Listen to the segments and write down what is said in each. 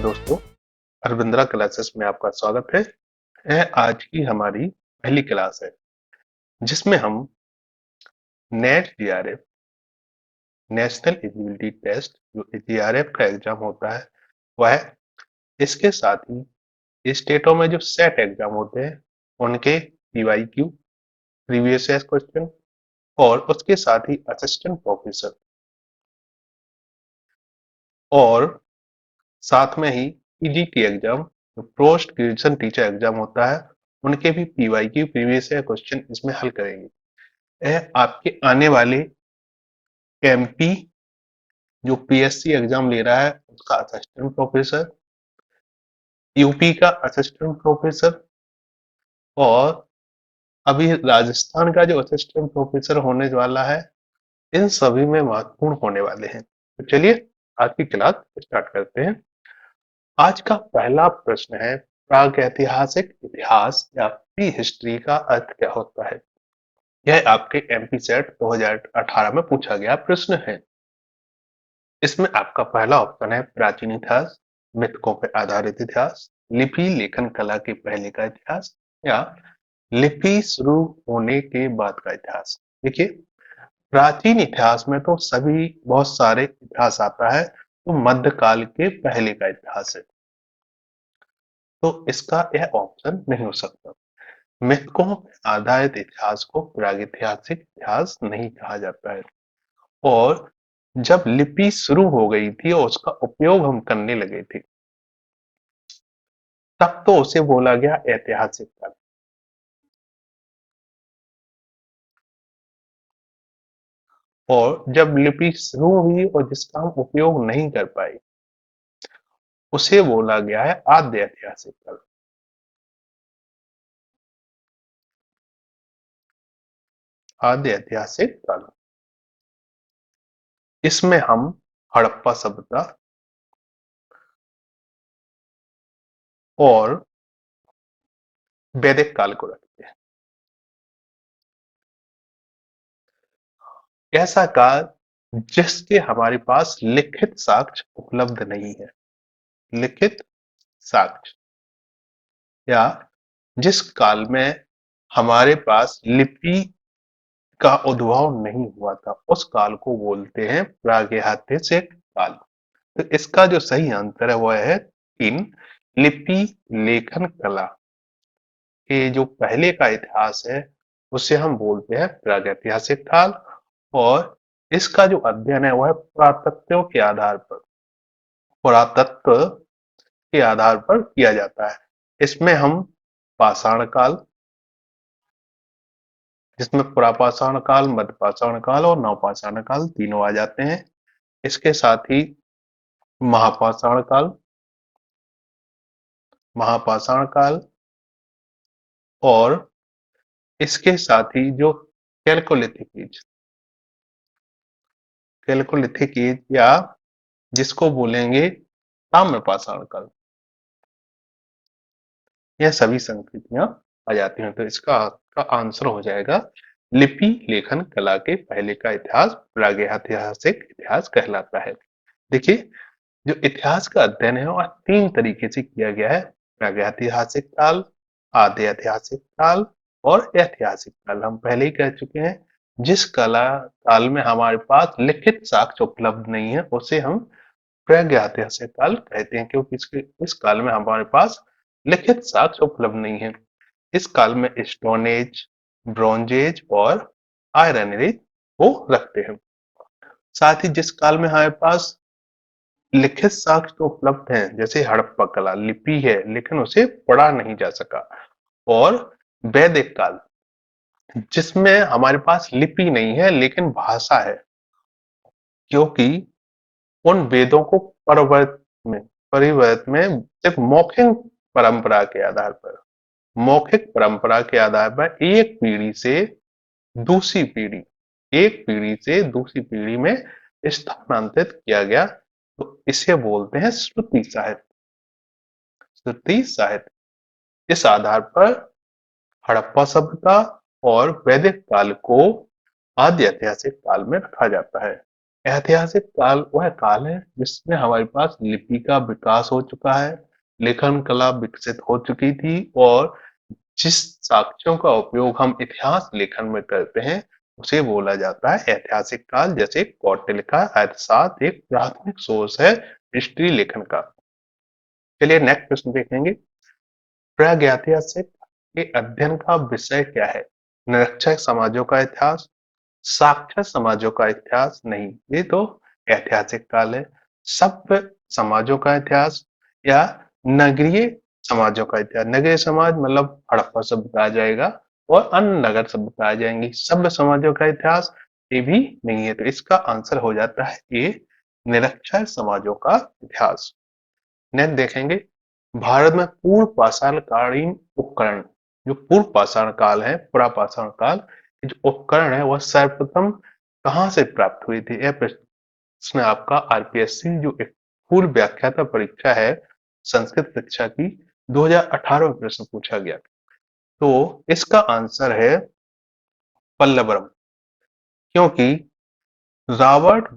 दोस्तों, अरविंद्रा क्लासेस में आपका स्वागत है। यह आज की हमारी पहली क्लास है जिसमें हम NET JRF national eligibility test जो जीआरएफ का एग्जाम होता है वह, इसके साथ ही स्टेटों में जो सेट एग्जाम होते हैं उनके पीवाईक्यू प्रीवियस ईयर क्वेश्चन और उसके साथ ही असिस्टेंट प्रोफेसर और साथ में ही पीजीटी एग्जाम जो पोस्ट ग्रेजुएशन टीचर एग्जाम होता है उनके भी पीवाईक्यू प्रीवियस ईयर क्वेश्चन इसमें हल करेंगे। यह आपके आने वाले एमपी जो पीएससी एग्जाम ले रहा है उसका असिस्टेंट प्रोफेसर, यूपी का असिस्टेंट प्रोफेसर और अभी राजस्थान का जो असिस्टेंट प्रोफेसर होने वाला है, इन सभी में महत्वपूर्ण होने वाले हैं। तो चलिए आज की क्लास स्टार्ट करते हैं। आज का पहला प्रश्न है, प्रागैतिहासिक इतिहास या प्री हिस्ट्री का अर्थ क्या होता है? यह आपके एमपी सेट 2018 में पूछा गया प्रश्न है। इसमें आपका पहला ऑप्शन है प्राचीन इतिहास, मृतकों पर आधारित इतिहास, लिपि लेखन कला के पहले का इतिहास या लिपि शुरू होने के बाद का इतिहास। देखिए, प्राचीन इतिहास में तो सभी बहुत सारे इतिहास आता है, तो मध्यकाल के पहले का इतिहास है, तो इसका यह ऑप्शन नहीं हो सकता। मृतकों पर आधारित इतिहास को प्रागैतिहासिक इतिहास नहीं कहा जाता है। और जब लिपि शुरू हो गई थी और उसका उपयोग हम करने लगे थे, तब तो उसे बोला गया ऐतिहासिक काल। और जब लिपि शुरू हुई और जिसका हम उपयोग नहीं कर पाए, उसे बोला गया है आद्य ऐतिहासिक काल। आद्य ऐतिहासिक काल, इसमें हम हड़प्पा सभ्यता और वैदिक काल को रखते हैं। ऐसा काल जिसके हमारे पास लिखित साक्ष्य उपलब्ध नहीं है, लिखित साक्ष्य, या जिस काल में हमारे पास लिपि का उद्भव नहीं हुआ था, उस काल को बोलते हैं प्रागैतिहासिक काल। तो इसका जो सही आंसर है वह है 3, लिपि लेखन कला के जो पहले का इतिहास है उसे हम बोलते हैं प्रागैतिहासिक काल। और इसका जो अध्ययन है वह पुरातत्व के आधार पर किया जाता है। इसमें हम पाषाण काल, जिसमें पुरापाषाण काल, मध्यपाषाण काल और नवपाषाण काल तीनों आ जाते हैं। इसके साथ ही महापाषाण काल, महापाषाण काल और इसके साथ ही जो कैलकोलिथिक एज या जिसको बोलेंगे ताम्रपाषाण काल, यह सभी संस्कृतियां आ जाती हैं। तो इसका आंसर हो जाएगा लिपि लेखन कला के पहले का इतिहास प्रागैतिहासिक इतिहास कहलाता है। देखिए, जो इतिहास का अध्ययन है वह 3 तरीके से किया गया है, प्रागैतिहासिक काल, आद्य ऐतिहासिक काल और ऐतिहासिक काल। हम पहले ही कह चुके हैं, जिस कला काल में हमारे पास लिखित साक्ष्य उपलब्ध नहीं है उसे हम प्रागैतिहासिक काल कहते हैं, क्योंकि इस काल में हमारे पास लिखित साक्ष्य उपलब्ध नहीं है। इस काल में स्टोन एज, ब्रॉन्ज एज और आयरन एज को रखते हैं। साथ ही जिस काल में हमारे पास लिखित साक्ष्य तो उपलब्ध हैं, जैसे हड़प्पा कला, लिपि है लेकिन उसे पढ़ा नहीं जा सका, और वैदिक काल जिसमें हमारे पास लिपि नहीं है लेकिन भाषा है, क्योंकि उन वेदों को परिवर्त में सिर्फ मौखिक परंपरा के आधार पर एक पीढ़ी से दूसरी पीढ़ी में स्थानांतरित किया गया, तो इसे बोलते हैं श्रुति साहित्य। श्रुति साहित्य, इस आधार पर हड़प्पा सभ्यता और वैदिक काल को आद्य ऐतिहासिक काल में रखा जाता है। ऐतिहासिक काल वह काल है जिसमें हमारे पास लिपि का विकास हो चुका है, लेखन कला विकसित हो चुकी थी और जिस साक्ष्यों का उपयोग हम इतिहास लेखन में करते हैं उसे बोला जाता है ऐतिहासिक काल। जैसे कौटिल्य का अर्थशास्त्र एक प्राथमिक सोर्स है हिस्ट्री लेखन का। चलिए नेक्स्ट प्रश्न देखेंगे। प्रागैतिहासिक के अध्ययन का विषय क्या है? निरक्षर समाजों का इतिहास, साक्षर समाजों का इतिहास नहीं, ये तो ऐतिहासिक काल है। सभ्य समाजों का इतिहास या नगरीय समाजों का इतिहास। नगरीय समाज मतलब हड़प्पा सभ्यता आ जाएगा और अन्य नगर सभ्यता आ जाएंगी। सभ्य समाजों का इतिहास ये भी नहीं है, तो इसका आंसर हो जाता है ये निरक्षर समाजों का इतिहास। नेक्स्ट देखेंगे। भारत में पूर्व पाषाण कालीन उपकरण, जो पूर्व पाषाण काल है, पुरापाषाण काल के जो उपकरण है वह सर्वप्रथम कहाँ से प्राप्त हुए थे? यह प्रश्न आपका आरपीएससी जो एक पूर्व व्याख्याता परीक्षा है संस्कृत शिक्षा की 2018 में प्रश्न पूछा गया। तो इसका आंसर है पल्लवरम, क्योंकि रॉबर्ट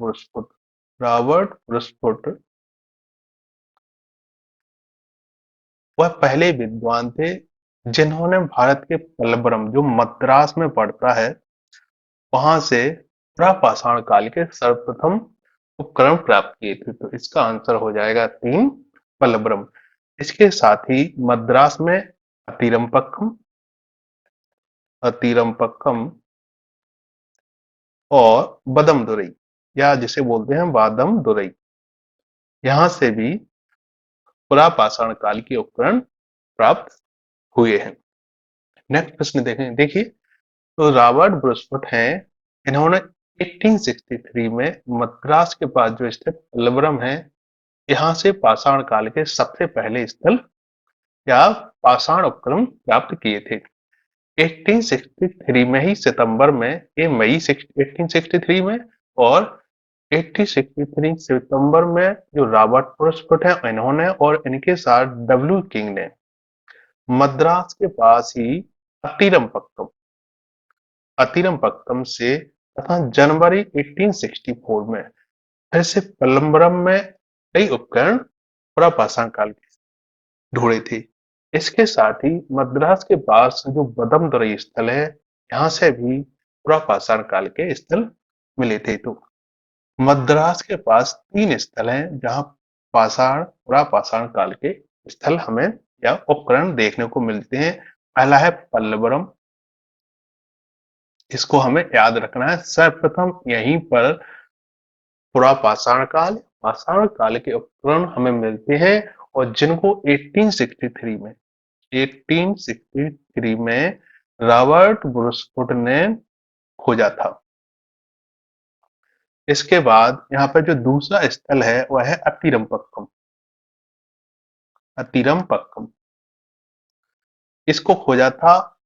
ब्रुसफुट वह पहले विद्वान थे जिन्होंने भारत के पल्लवरम जो मद्रास में पड़ता है वहां से प्रापाषाण काल के सर्वप्रथम उपकरण प्राप्त किए थे। तो इसका आंसर हो जाएगा 3 पल्लवरम। इसके साथ ही मद्रास में अतिरम्पक्कम अतिरम्पक्कम और बदमदुरई या जिसे बोलते हैं बादमदुरई, यहाँ से भी पुरापाषाण काल के उपकरण प्राप्त हुए हैं। नेक्स्ट प्रश्न देखें। देखिए, तो रॉबर्ट ब्रुसफुट हैं, इन्होंने 1863 में मद्रास के पास जो स्थित पल्लवरम है यहाँ से पाषाण काल के सबसे पहले स्थल या पाषाण उपकरण प्राप्त किए थे। 1863 में ही सितंबर में, ये मई 1863 में और 1863 सितंबर में जो रॉबर्ट ब्रुसफुट है इन्होंने और इनके साथ डब्ल्यू किंग ने मद्रास के पास ही अतिरम्पक्कम अतिरम्पक्कम से तथा जनवरी 1864 में फिर से पल्लवरम में कई उपकरण पुरापाषाण काल के ढूंढे थे। इसके साथ ही मद्रास के पास जो बदमदुरई स्थल है यहाँ से भी पुरापाषाण काल के स्थल मिले थे। तो मद्रास के पास 3 स्थल हैं जहाँ पुरापाषाण काल के स्थल हमें या उपकरण देखने को मिलते हैं। पहला है पल्लवरम, इसको हमें याद रखना है। सर्वप्रथम यहीं पर पाषाण काल के उपकरण हमें मिलते हैं और जिनको 1863 में रॉबर्ट ब्रुसफुट ने खोजा था। इसके बाद यहाँ पर जो दूसरा स्थल है वह है अतिरम्पक्कम। इसको खोजा था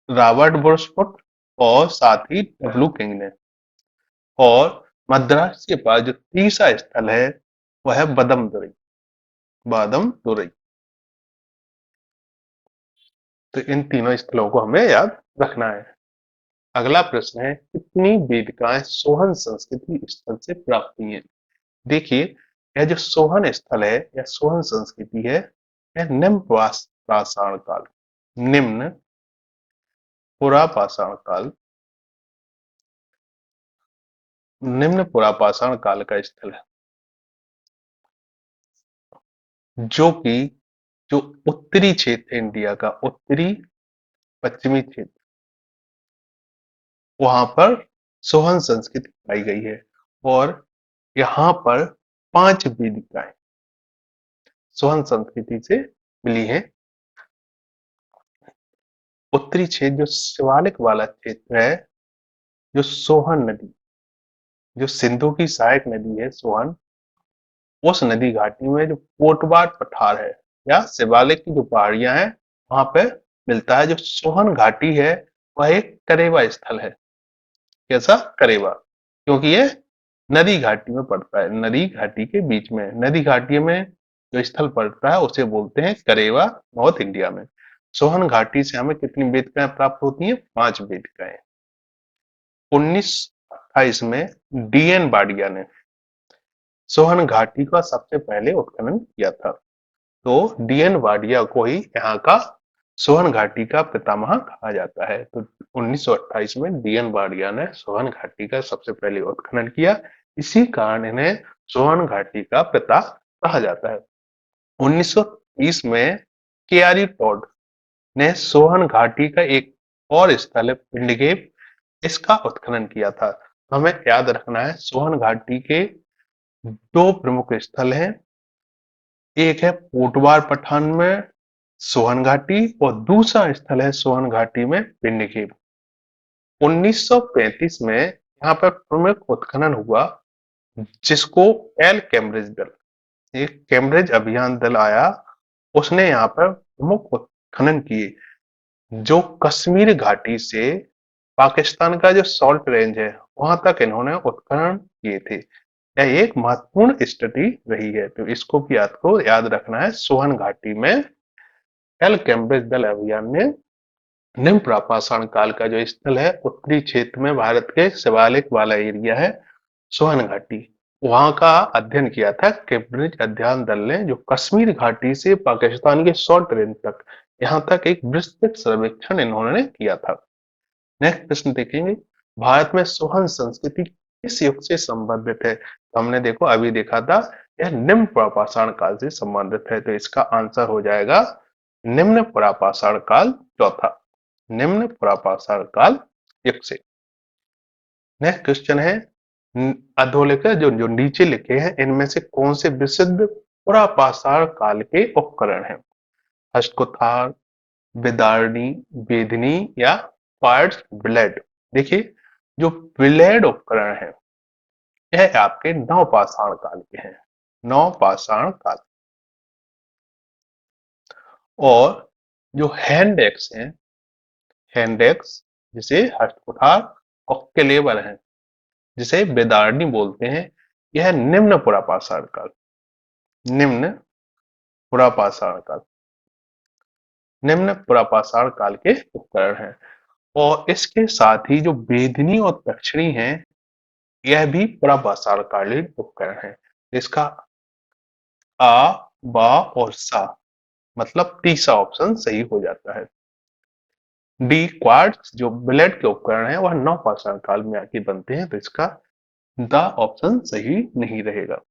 रॉबर्ट ब्रुसफुट और साथ ही डब्ल्यू किंग ने। और मद्रास के पास जो तीसरा स्थल है वह है बादमदुरई। तो इन तीनों स्थलों को हमें याद रखना है। अगला प्रश्न है कितनी वेदिकाएं सोहन संस्कृति स्थल से प्राप्त हुई हैं? देखिए, यह जो सोहन स्थल है या सोहन संस्कृति है यह पाषाण काल निम्न पुरापाषाण काल निम्न पुरापाषाण काल का स्थल है, जो कि जो उत्तरी क्षेत्र इंडिया का उत्तरी पश्चिमी क्षेत्र वहां पर सोहन संस्कृति पाई गई है। और यहाँ पर 5 वेदिकाएं सोहन संस्कृति से मिली है। उत्तरी क्षेत्र जो शिवालिक वाला क्षेत्र है, जो सोहन नदी, जो सिंधु की सहायक नदी है सोहन, उस नदी घाटी में जो कोटबाट पठार है या शिवालिक की जो पहाड़ियां हैं वहां पे मिलता है। जो सोहन घाटी है वह एक करेवा स्थल है। कैसा? करेवा, क्योंकि ये नदी घाटी में पड़ता है, नदी घाटी के बीच में। नदी घाटी में जो स्थल पड़ता है उसे बोलते हैं करेवा, नॉर्थ इंडिया में। सोहन घाटी से हमें कितनी वेदिकाएं प्राप्त होती हैं? 5 वेदिकाएं। 1928 में डीएन बाडिया ने सोहन घाटी का सबसे पहले उत्खनन किया था। तो डीएन वाडिया को ही यहाँ का सोहन घाटी का पितामह कहा जाता है। तो 1928 में डीएन वाडिया ने सोहन घाटी का सबसे पहले उत्खनन किया, इसी कारण इन्हें सोहन घाटी का पिता कहा जाता है। 1930 में केआरी टॉड ने सोहन घाटी का एक और स्थल है पिंडगेप, इसका उत्खनन किया था। तो हमें याद रखना है सोहन घाटी के दो प्रमुख स्थल हैं, एक है पोटवार पठान में सोहन घाटी और दूसरा स्थल है सोहन घाटी में पिंडीखेप। 1935 में यहाँ पर प्रमुख उत्खनन हुआ, जिसको एल कैम्ब्रिज दल, एक कैम्ब्रिज अभियान दल आया, उसने यहाँ पर प्रमुख उत्खनन किए, जो कश्मीर घाटी से पाकिस्तान का जो सॉल्ट रेंज है वहां तक इन्होंने उत्खनन किए थे। यह एक महत्वपूर्ण स्टडी रही है, तो इसको भी आपको याद रखना है। सोहन घाटी में एल कैम्ब्रिज दल अभियान ने निम्न प्रापाषाण काल का जो स्थल है उत्तरी क्षेत्र में भारत के शिवालिक वाला एरिया है सोहन घाटी, वहां का अध्ययन किया था। कैम्ब्रिज अध्ययन दल ने जो कश्मीर घाटी से पाकिस्तान के सॉल्ट रेंज तक यहाँ तक एक विस्तृत सर्वेक्षण इन्होंने किया था। नेक्स्ट प्रश्न देखेंगे, भारत में सोहन संस्कृति किस युग से संबंधित है? तो हमने देखो अभी देखा था यह निम्न प्रापाषाण काल से संबंधित है, तो इसका आंसर हो जाएगा निम्न प्रापाषाण काल चौथा, निम्न प्रापाषाण काल युग से। नेक्स्ट क्वेश्चन है, अधोलिखित जो जो नीचे लिखे हैं इनमें से कौन से विशुद्ध प्रापाषाण काल के उपकरण हैं? हस्तकुठार, बिदारणी, बेदनी या क्वार्ट्ज ब्लेड? देखिए जो ब्लेड उपकरण है यह आपके नवपाषाण काल के हैं, नवपाषाण काल। और जो हैंड एक्स हैं, हैंड एक्स जिसे हस्तकुठार और क्लेवर है जिसे बेदारनी बोलते हैं, यह निम्न पुरापाषाण काल, निम्न पुरापाषाण काल, निम्न पुरापाषाण काल के उपकरण हैं। और इसके साथ ही जो बेदनी और दक्षिणी हैं यह भी पुरापाषाण कालीन उपकरण है। इसका आ, बा और सा मतलब तीसरा ऑप्शन सही हो जाता है। डी क्वार्ट्ज जो ब्लेड के उपकरण है वह नवपाषाण काल में आके बनते हैं, तो इसका द ऑप्शन सही नहीं रहेगा।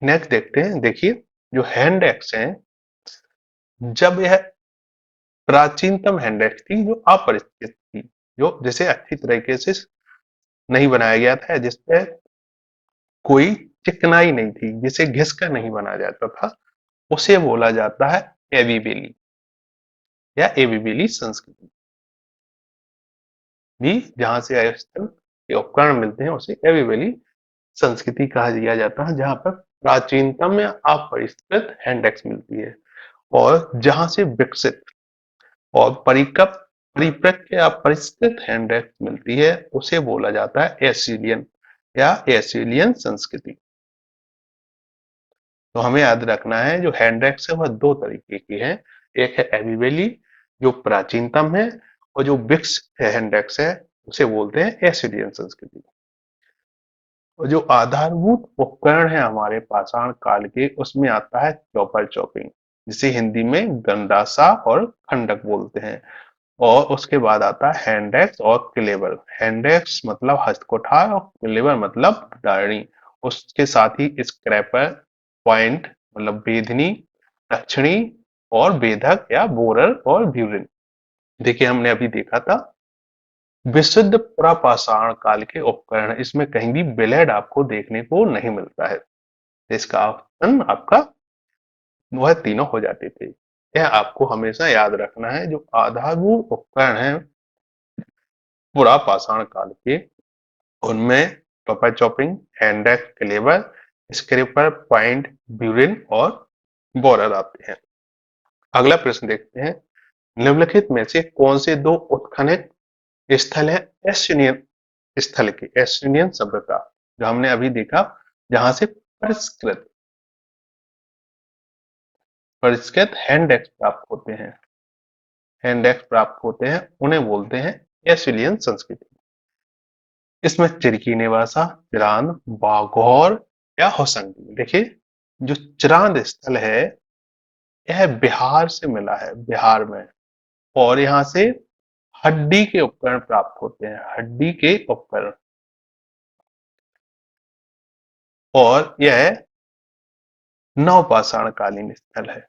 नेक्स्ट देखते हैं, देखिए जो हैंड एक्स है, जब यह प्राचीनतम हैंड एक्स थी जो अपरिष्कृत थी, जो जिसे अच्छी तरीके से नहीं बनाया गया था, जिसपे कोई चिकनाई नहीं थी, जिसे घिसकर नहीं बनाया जाता था, उसे बोला जाता है एबीबेली या एबीबेली संस्कृति। भी जहां से स्थल के उपकरण मिलते हैं उसे एबीबेली संस्कृति कहा दिया जाता है, जहां पर प्राचीनतम या अपरिष्कृत हैंड एक्स मिलती है। और जहां से विकसित और परिपक्व या परिष्कृत हैंड एक्स मिलती है उसे बोला जाता है एसिलियन या एसिलियन संस्कृति। तो हमें याद रखना है जो हैंड एक्स है वह दो तरीके की है, एक है एबीबेली जो प्राचीनतम है, और जो विकसित हैंड एक्स है उसे बोलते हैं एसिलियन संस्कृति। और जो आधारभूत उपकरण है हमारे पाषाण काल के उसमें आता है चॉपर चॉपिंग, जिसे हिंदी में गंडासा और खंडक बोलते हैं। और उसके बाद आता है हैंड एक्स और क्लेवर। हैंड एक्स मतलब हस्तकुठार और क्लेवर मतलब दारणी। उसके साथ ही स्क्रैपर, पॉइंट मतलब बेधनी, दक्षिणी और बेधक या बोरर और ब्यूरिन। देखिए हमने अभी देखा था विशुद्ध प्रापाषाण काल के उपकरण, इसमें कहीं भी ब्लेड आपको देखने को नहीं मिलता है। इसका ऑप्शन आपका वह तीनों हो जाते थे। यह आपको हमेशा याद रखना है, जो आधारभूत उपकरण है पुरापाषाण काल के, उनमें paper chopping, hand axe, clever, scraper, point, burin और बोरर आते हैं। अगला प्रश्न देखते हैं, निम्नलिखित में से कौन से दो उत्खनन स्थल है एस्यूनियन स्थल की, एस्यूनियन सभ्यता जो हमने अभी देखा, जहां से परिष्कृत परिष्कृत हैंड एक्स प्राप्त होते हैं, हैंड एक्स प्राप्त होते हैं, उन्हें बोलते हैं एस्यूलियन संस्कृति। इसमें चिरकी निवासा, चिरांद, बाघौर या होसंगी। देखिए, जो चिरांद स्थल है यह बिहार से मिला है, बिहार में। और यहाँ से हड्डी के उपकरण प्राप्त होते हैं, हड्डी के उपकरण। और यह नवपाषाण कालीन स्थल है।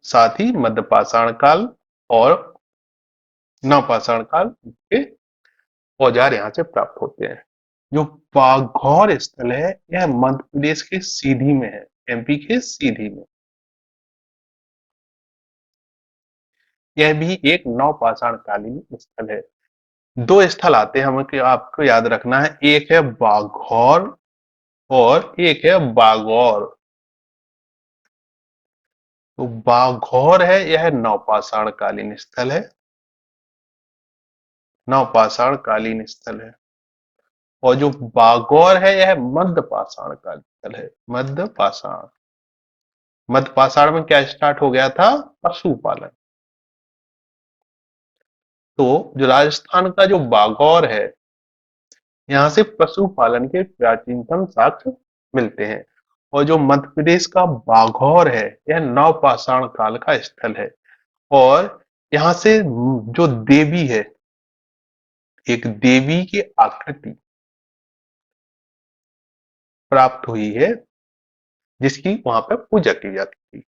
साथ ही मध्यपाषाण काल और नवपाषाण काल के औजार यहाँ से प्राप्त होते हैं। जो बाघौर स्थल है यह मध्य प्रदेश के सीधी में है, एमपी के सीधी में। यह भी एक नवपाषाण कालीन स्थल है। दो स्थल आते हैं हमें, आपको याद रखना है, एक है बाघौर और एक है बागौर। तो बाघौर है यह नवपाषाण कालीन स्थल है, नवपाषाण कालीन स्थल है। और जो बागौर है यह मध्यपाषाण कालीन स्थल है, मध्यपाषाण। मध्यपाषाण में क्या स्टार्ट हो गया था? पशुपालन। तो जो राजस्थान का जो बागौर है, यहाँ से पशुपालन के प्राचीनतम साक्ष्य मिलते हैं। और जो मध्य प्रदेश का बाघौर है यह नवपाषाण काल का स्थल है। और यहाँ से जो देवी है, एक देवी की आकृति प्राप्त हुई है जिसकी वहां पर पूजा की जाती थी।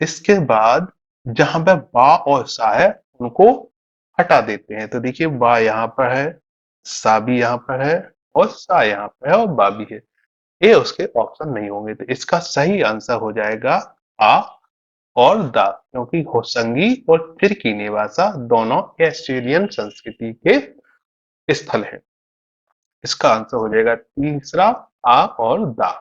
इसके बाद जहां पर बा और सा है उनको हटा देते हैं। तो देखिए, बा यहाँ पर है, सा भी यहाँ पर है, और सा यहाँ पर है, और बा भी है। ये उसके ऑप्शन नहीं होंगे। तो इसका सही आंसर हो जाएगा आ और दा, क्योंकि होसंगी और फिरकी निवासा दोनों एस्ट्रेलियन संस्कृति के स्थल हैं। इसका आंसर हो जाएगा तीसरा, आ और दा।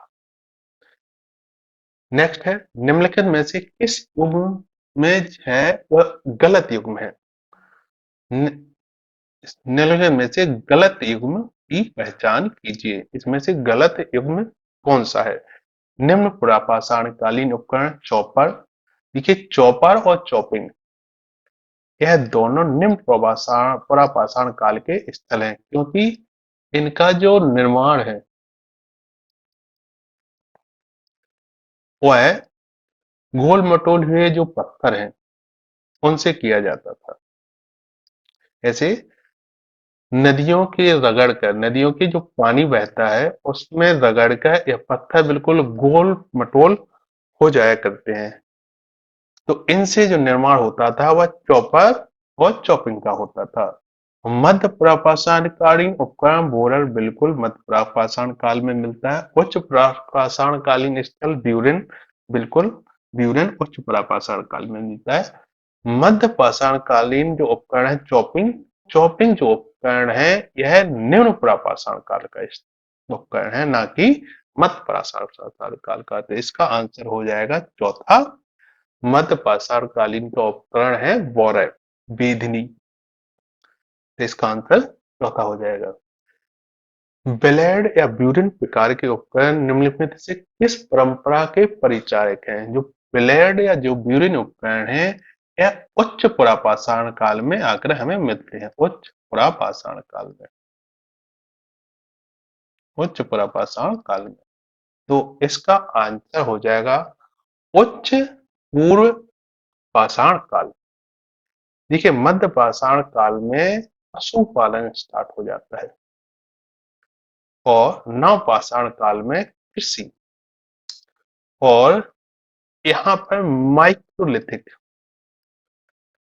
नेक्स्ट है, निम्नलिखित में से किस युग्म में है वह गलत युग्म है? निम्नलिखित में से गलत युग्म की पहचान कीजिए। इसमें से गलत युग्म कौन सा है? निम्न पुरापाषाण कालीन उपकरण चौपर। देखिए, चौपर और चौपिंग यह दोनों निम्न पुरापाषाण काल के स्थल हैं, क्योंकि इनका जो निर्माण है वह गोल मटोल हुए जो पत्थर हैं उनसे किया जाता था। ऐसे नदियों के रगड़ कर, नदियों के जो पानी बहता है उसमें रगड़ कर यह पत्थर बिल्कुल गोल मटोल हो जाया करते हैं। तो इनसे जो निर्माण होता था वह चॉपर और चॉपिंग का होता था। मध्य प्रापाषाण कालीन उपकरण बोरर बिल्कुल मध्य प्रापाषाण काल में मिलता है। उच्च प्रापाषाण कालीन स्थल ब्यूरिन, बिल्कुल ब्यूरिन उच्च प्रापाषाण काल में मिलता है। मध्य पाषाण कालीन जो उपकरण है चॉपिंग, चॉपिंग जो उपकरण है यह निम्न प्रापाषाण काल का उपकरण है, ना कि मध्य प्रापाषाण काल का। तो इसका आंसर हो जाएगा चौथा, मध्य पाषाण कालीन का उपकरण है बोरर, बेधनी। तो इसका आंसर चौथा हो जाएगा। ब्लेड या ब्यूरिन प्रकार के उपकरण निम्नलिखित में से किस परंपरा के परिचायक हैं? जो ब्लेड या जो ब्यूरिन उपकरण है यह उच्च पुरापाषाण काल में आकर हमें मिलते हैं, उच्च पुरापाषाण काल में, उच्च पुरापाषाण काल में। तो इसका आंसर हो जाएगा उच्च पूर्व पाषाण काल। देखिए, मध्य पाषाण काल में पशुपालन स्टार्ट हो जाता है और नवपाषाण काल में कृषि। और यहाँ पर माइक्रोलिथिक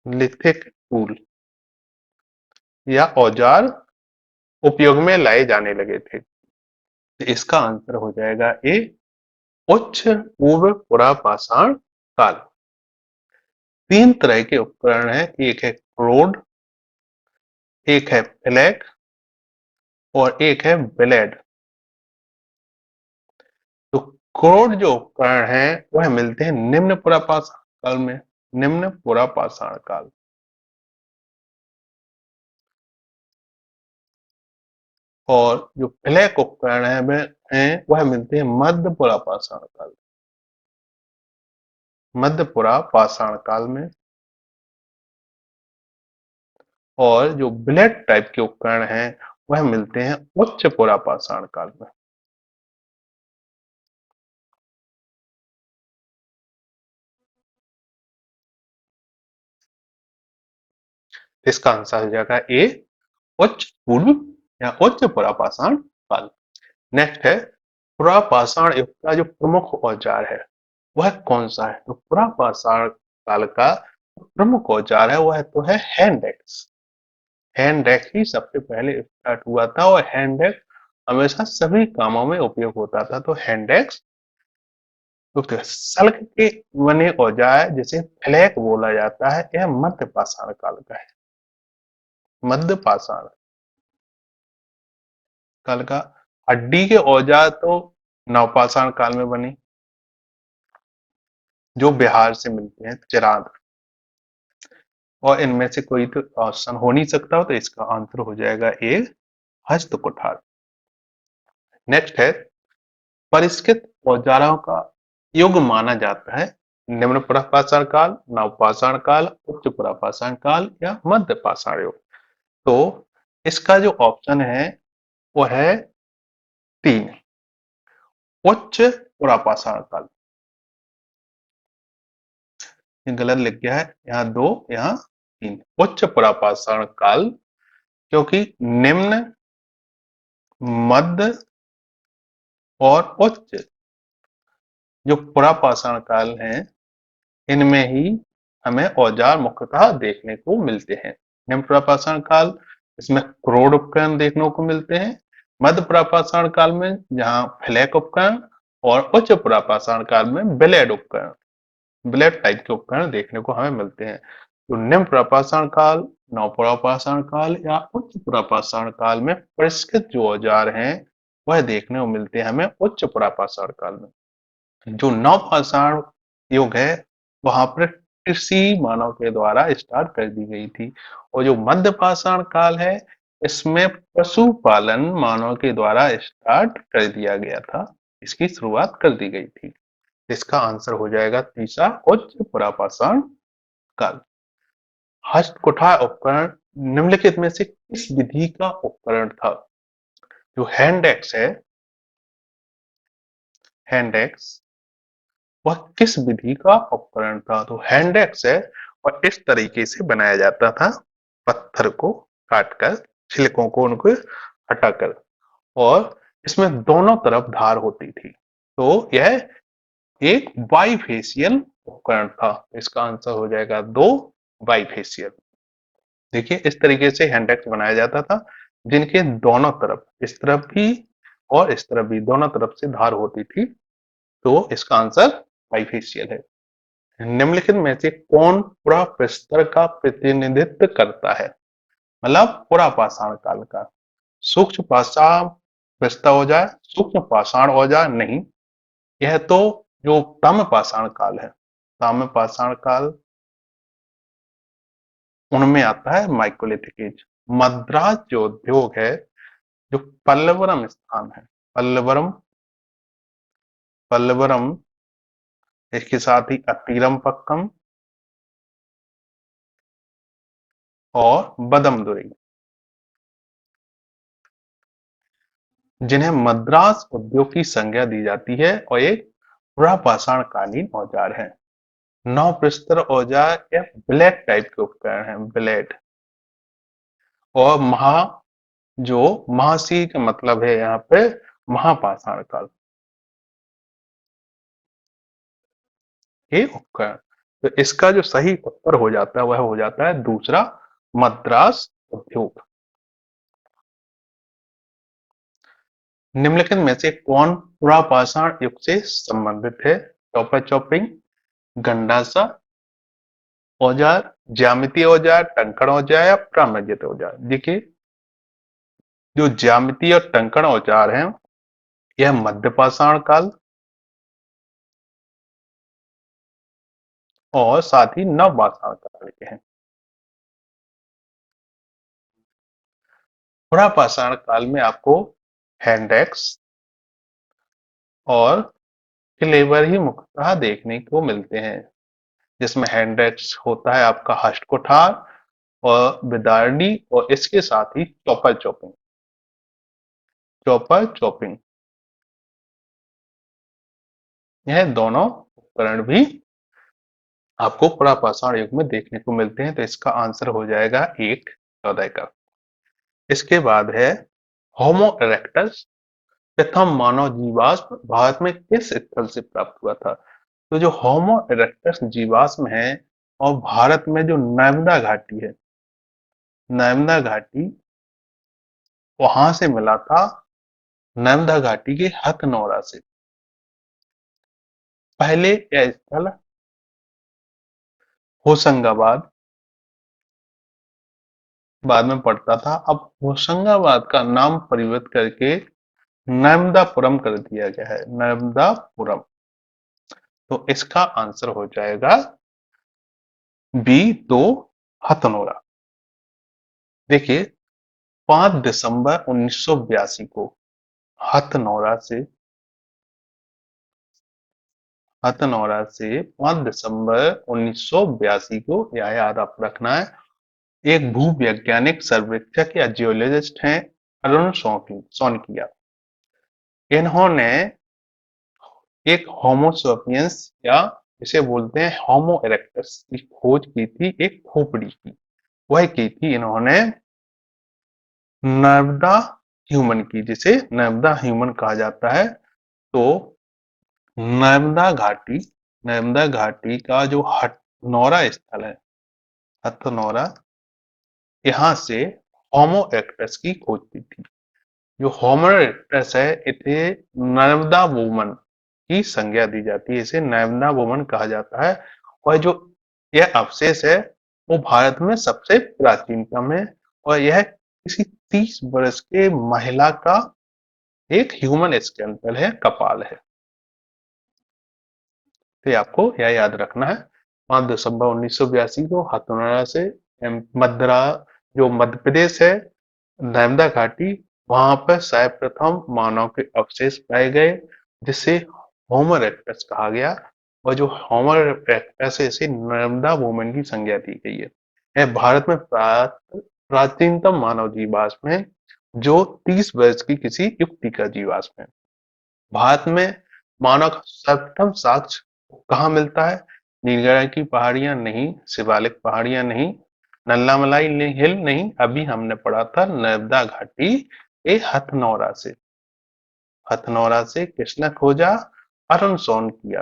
लिथिक टूल या औजार उपयोग में लाए जाने लगे थे। तो इसका आंसर हो जाएगा ए, उच्च पूर्व पुरापाषाण काल। तीन तरह के उपकरण हैं, एक है क्रोड, एक है फ्लैग और एक है ब्लेड। तो क्रोड जो उपकरण है वह मिलते हैं निम्न पुरापाषाण काल में, निम्न पुरापाषाण काल। और जो फ्लैग उपकरण है वह मिलते हैं मध्य पुरापाषाण काल, मध्य पुरापाषाण काल में। और जो ब्लेड टाइप के उपकरण हैं वह मिलते हैं उच्च पुरापाषाण काल में। इसका आंसर हो जाएगा ए, उच्च पूर्व या उच्च पुरापाषाण काल। नेक्स्ट है पुरापाषाण युग का जो प्रमुख औजार है वह कौन सा है? तो पुरापाषाण काल का प्रमुख औजार है वह तो है हैंड एक्स। हैंड एक्स ही सबसे पहले स्टार्ट हुआ था और हैंड एक्स हमेशा सभी कामों में उपयोग होता था। तो हैंड एक्स तो सल्क के बने औजार जिसे फ्लैक बोला जाता है, यह मध्य पाषाण काल का है। मध्य पाषाण काल का। हड्डी के औजार तो नवपाषाण काल में बने, जो बिहार से मिलते हैं, चिराग। और इनमें से कोई तो ऑप्शन हो नहीं सकता, तो इसका आंसर हो जाएगा ए, हस्त कुठार। नेक्स्ट है परिष्कृत औजारों का युग माना जाता है निम्न पुरापाषाण काल, नवपाषाण काल, उच्च पुरापाषाण काल या मध्य पाषाण युग। तो इसका जो ऑप्शन है वो है 3, उच्च पुरापाषाण काल। ये गलत लिख गया है, यहाँ 2 यहाँ 3। उच्च पुरापाषाण काल क्योंकि निम्न, मध्य और उच्च जो पुरापाषाण काल है इनमें ही हमें औजार मुख्यतः देखने को मिलते हैं। निम्न पुरापाषाण काल इसमें क्रोड उपकरण देखने को मिलते हैं। मध्य पुरापाषाण काल में जहां फ्लैक उपकरण और उच्च पुरापाषाण काल में ब्लेड उपकरण, ब्लेड टाइप के उपकरण देखने को हमें मिलते हैं। तो निम्न पुरापाषाण काल, नव पुरापाषाण काल या उच्च पुरापाषाण काल में परिष्कृत जो औजार हैं वह देखने को मिलते हैं हमें उच्च पुरापाषाण काल में। जो नवपाषाण युग है वहां पर कृषि मानव के द्वारा स्टार्ट कर दी गई थी, और जो मध्य पाषाण काल है इसमें पशुपालन मानव के द्वारा स्टार्ट कर दिया गया था, इसकी शुरुआत कर दी गई थी। इसका आंसर हो जाएगा तीसरा, उच्च पुरापाषाण काल। हस्तकुठार उपकरण निम्नलिखित में से किस विधि का उपकरण था? जो हैंड एक्स है, हैंड एक्स वह किस विधि का उपकरण था? तो हैंड एक्स है और इस तरीके से बनाया जाता था, पत्थर को काटकर, छिलकों को उनको हटाकर, और इसमें दोनों तरफ धार होती थी। तो यह एक बाइफेशियल उपकरण था। इसका आंसर हो जाएगा 2, बाइफेशियल। देखिए इस तरीके से हैंड एक्स बनाया जाता था जिनके दोनों तरफ, इस तरफ भी और इस तरफ भी, दोनों तरफ से धार होती थी। तो इसका आंसर बाइफेशियल है। निम्नलिखित में से कौन पुरा प्रस्तर का प्रतिनिधित्व करता है? मतलब पुरापाषाण काल का। सूक्ष्म पाषाण प्रस्तर औजार, सूक्ष्म पाषाण औजार नहीं, यह तो जो ताम्रपाषाण काल है, ताम्रपाषाण काल उनमें आता है माइक्रोलिथिक एज। मद्रास जो उद्योग है, जो पल्लवरम स्थान है, पल्लवरम, पल्लवरम, इसके साथ ही अत्तीरम पक्कम और बदमदुरई, जिन्हें मद्रास उद्योग की संज्ञा दी जाती है और एक पुरापाषाण कालीन औजार है। नौ प्रस्तर औजार या ब्लेड टाइप के उपकरण हैं, ब्लेड। और जो महासी का मतलब है यहाँ पे महापाषाण काल के उपकरण। तो इसका जो सही उत्तर हो जाता है वह हो जाता है दूसरा, मद्रास उद्योग। निम्नलिखित में से कौन पुरापाषाण युग से संबंधित है? चौपर चौपिंग, गंडासा औजार, ज्यामितीय औजार, टंकण औजार या प्रामज्यत औजार। देखिए जो ज्यामितीय और टंकण औजार हैं यह मध्यपाषाण काल और साथ ही नवपाषाण काल के हैं। पुरापाषाण काल में आपको हैंड एक्स और क्लेवर ही मुख्यतः देखने को मिलते हैं, जिसमें हैंड एक्स होता है आपका हस्तकुठार और विदारणी और इसके साथ ही चॉपर चॉपिंग। चॉपर चॉपिंग यह दोनों उपकरण भी आपको पुरापाषाण युग में देखने को मिलते हैं, तो इसका आंसर हो जाएगा 1 14 का। इसके बाद है होमो इरेक्टस। प्रथम मानव जीवाश्म भारत में किस स्थल से प्राप्त हुआ था? तो जो होमो इरेक्टस जीवाश्म है और भारत में जो नर्मदा घाटी है, नर्मदा घाटी वहां से मिला था, नर्मदा घाटी के हथनौरा से। पहले यह स्थल होशंगाबाद बाद में पड़ता था, अब होशंगाबाद का नाम परिवर्तित करके नर्मदापुरम कर दिया गया है, नर्मदापुरम। तो इसका आंसर हो जाएगा B2 हथनोरा। देखिए 5 दिसंबर 1982 को हथनौरा से हथनौरा से 5 दिसंबर 1982 को, यह याद आप रखना है, एक भूवैज्ञानिक सर्वेक्षक या जियोलॉजिस्ट हैं अरुण सोनकिया। इन्होंने एक होमो सेपियंस या इसे बोलते हैं होमो इरेक्टस की खोज की थी, एक खोपड़ी की। वह की थी इन्होंने नर्मदा ह्यूमन की, जिसे नर्मदा ह्यूमन कहा जाता है। तो नर्मदा घाटी नर्मदा घाटी का जो हथनौरा स्थल है, हथनौरा, यहाँ से होमो इरेक्टस की खोज की थी। जो होमो इरेक्टस है इसे नर्मदा वुमन की संज्ञा दी जाती है, इसे नर्मदा वुमन कहा जाता है। और जो यह अवशेष है वो भारत में सबसे प्राचीनतम है, और यह किसी 30 वर्ष के महिला का एक ह्यूमन स्केलेटल है, कपाल है। तो आपको यह याद रखना है। 5 दिसंबर 1982 को हथनोरा से मद्रा जो मध्य प्रदेश है, नर्मदा घाटी, वहां पर सर्वप्रथम मानव के अवशेष पाए गए, जिसे होमो इरेक्टस कहा गया। और जो होमो इरेक्टस है इसे नर्मदा वुमन की संज्ञा दी गई है। यह भारत में प्राचीनतम मानव जीवाश्म है, जो 30 वर्ष की किसी युक्ति का जीवाश्म है। भारत में मानव का सर्वप्रथम साक्ष्य कहाँ मिलता है? नीलगिरी की पहाड़ियां नहीं, शिवालिक पहाड़ियां नहीं, नल्लामलाई हिल नहीं, अभी हमने पढ़ा था नर्मदा घाटी के हथनौरा से। हथनौरा से किसने खोजा? अरुण सोनकिया।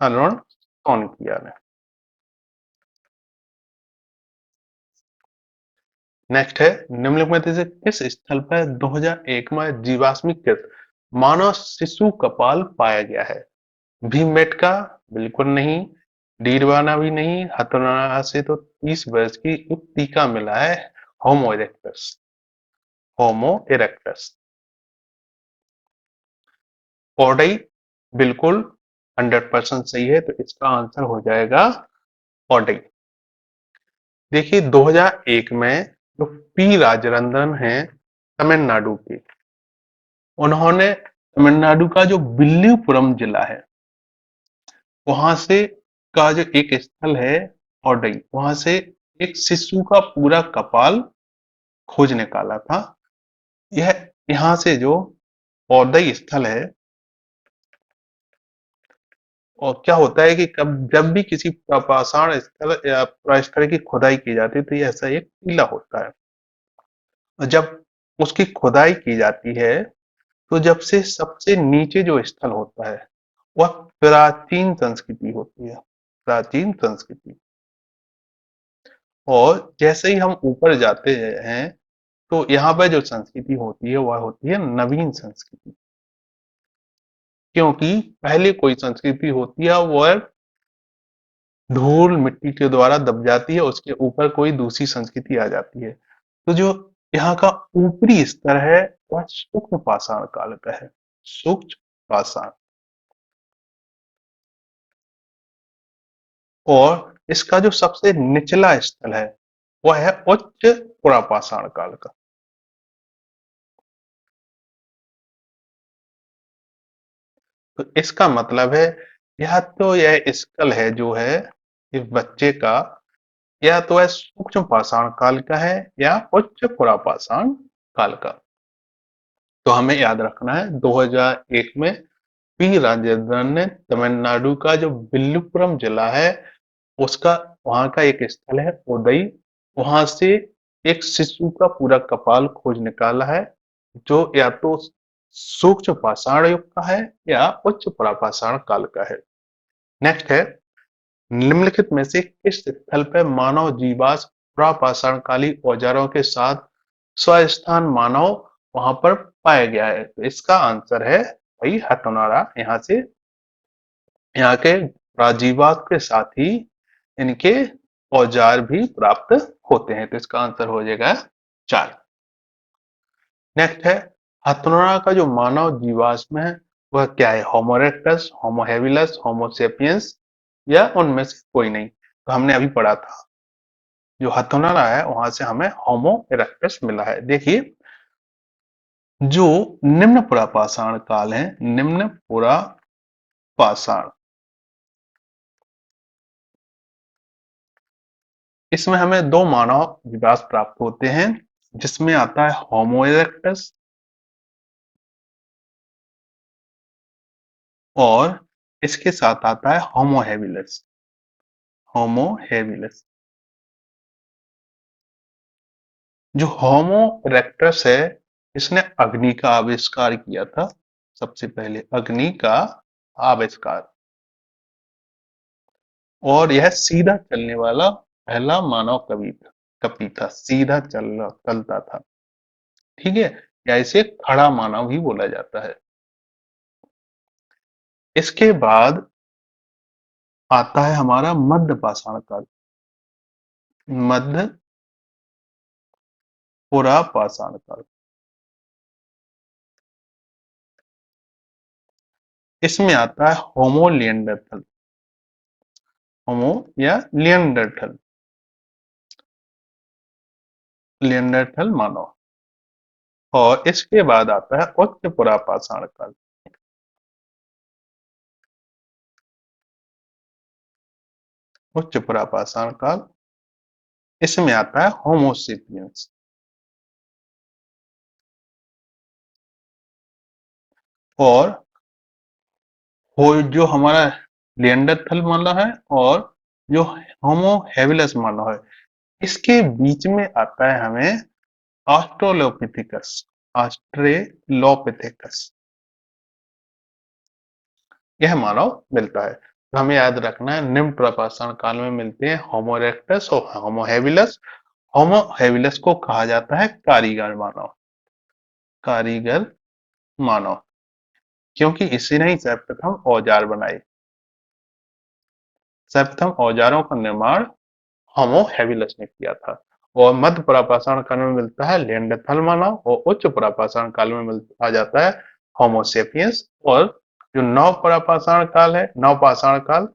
अरुण सोनकिया ने। नेक्स्ट है, निम्नलिखित में से किस स्थल पर 2001 में जीवाश्मीकृत मानव शिशु कपाल पाया गया है? भीमबेटका बिल्कुल नहीं, डीडवाना भी नहीं, हथनोरा से तो 30 वर्ष की युक्तिका मिला है, होमो इरेक्टस। होमो इरेक्टस। ओडई बिल्कुल 100% सही है, तो इसका आंसर हो जाएगा ओडई। देखिए 2001 में जो पी राजरंद्रन हैं तमिलनाडु के, उन्होंने तमिलनाडु का जो विल्लुपुरम जिला है वहां से का जो एक स्थल है ओडई, वहां से एक शिशु का पूरा कपाल खोज निकाला था। यह यहाँ से जो ओडई स्थल है, और क्या होता है कि कब जब भी किसी पाषाण स्थल या प्रस्थल की खुदाई की जाती है तो ये ऐसा एक टीला होता है। और जब उसकी खुदाई की जाती है तो जब से सबसे नीचे जो स्थल होता है वह प्राचीन संस्कृति होती है, प्राचीन संस्कृति। और जैसे ही हम ऊपर जाते हैं तो यहाँ पर जो संस्कृति होती है वह होती है नवीन संस्कृति, क्योंकि पहले कोई संस्कृति होती है वह धूल मिट्टी के द्वारा दब जाती है, उसके ऊपर कोई दूसरी संस्कृति आ जाती है। तो जो यहाँ का ऊपरी स्तर है वह सूक्ष्म पाषाण काल का है, सूक्ष्म पाषाण। और इसका जो सबसे निचला स्थल है वह है उच्च पुरापाषाण काल का। तो इसका मतलब है यह स्कल है जो है इस बच्चे का, या तो वह सूक्ष्म पाषाण काल का है या उच्च पुरापाषाण काल का। तो हमें याद रखना है 2001 में पी राजेंद्रन ने तमिलनाडु का जो विल्लुपुरम जिला है उसका वहां का एक स्थल है उदई, वहां से एक शिशु का पूरा कपाल खोज निकाला है जो या तो सूक्ष्म पाषाण युग का है या उच्च प्रापाषाण काल का है। नेक्स्ट है, निम्नलिखित में से किस स्थल पर मानव जीवाश्म प्रापाषाणकालीन औजारों के साथ स्वस्थान मानव वहां पर पाया गया है? तो इसका आंसर है भाई हथौनारा। यहाँ से यहाँ के प्राजीवाश्म के साथ ही इनके औजार भी प्राप्त होते हैं। तो इसका आंसर हो जाएगा 4। नेक्स्ट है, हथौनारा का जो मानव जीवाश्म है वह क्या है? होमो इरेक्टस, होमो हेबिलस, होमो सेपियंस या उनमें से कोई नहीं? तो हमने अभी पढ़ा था जो हथौनारा है वहां से हमें होमो इरेक्टस मिला है। देखिए जो निम्न पुरापाषाण काल है, निम्न पुरापाषाण, इसमें हमें दो मानव जीवाश्म प्राप्त होते हैं जिसमें आता है होमो इरेक्टस और इसके साथ आता है होमो हेबिलस। होमो हेबिलस, जो होमो इरेक्टस है इसने अग्नि का आविष्कार किया था। सबसे पहले अग्नि का आविष्कार, और यह सीधा चलने वाला पहला मानव कपी था, सीधा चलता था। ठीक है, या इसे खड़ा मानव भी बोला जाता है। इसके बाद आता है हमारा मध्य पाषाण काल, मध्य पुरा पाषाण काल। इसमें आता है होमो लिएंडरथल, होमो या लिएंडरथल, लिएंडरथल मानव। और इसके बाद आता है उच्च पुरा पाषाण काल। उच्च पुरा पाषाण काल, इसमें आता है होमो सेपियंस। और वो जो हमारा लिएंडरथल मानव है और जो होमो हेबिलस मानव है, इसके बीच में आता है हमें ऑस्ट्रोलोपिथिकस, ऑस्ट्रेलोपिथेकस, यह मानव मिलता है। तो हमें याद रखना है निम्न प्रपाषाण काल में मिलते हैं होमो इरेक्टस और होमो हेबिलस। होमो हेबिलस को कहा जाता है कारीगर मानव, कारीगर मानव, क्योंकि इसी ने ही सर्वप्रथम औजार बनाए। सर्वप्रथम औजारों का निर्माण होमो हेबिलस ने किया था। और मध्य प्रापाषाण काल में मिलता है निएंडरथल मानव और उच्च प्रापाषाण काल में आ जाता है होमो सेपियंस। और जो नव प्रापाषाण काल है, नवपाषाण काल,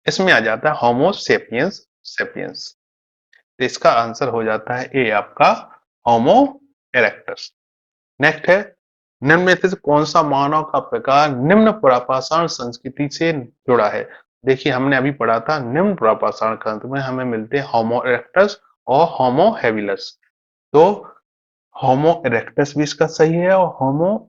इसमें आ जाता है होमो सेपियंस सेपियंस। तो इसका आंसर हो जाता है ए आपका होमो इरेक्टस। नेक्स्ट है, निम्न में से कौन सा मानव का प्रकार निम्न प्रापाषाण संस्कृति से जुड़ा है? देखिए हमने अभी पढ़ा था निम्न प्रापाषाण काल में हमें मिलते हैं होमो इरेक्टस और होमो हेबिलस। तो होमो इरेक्टस भी इसका सही है और होमो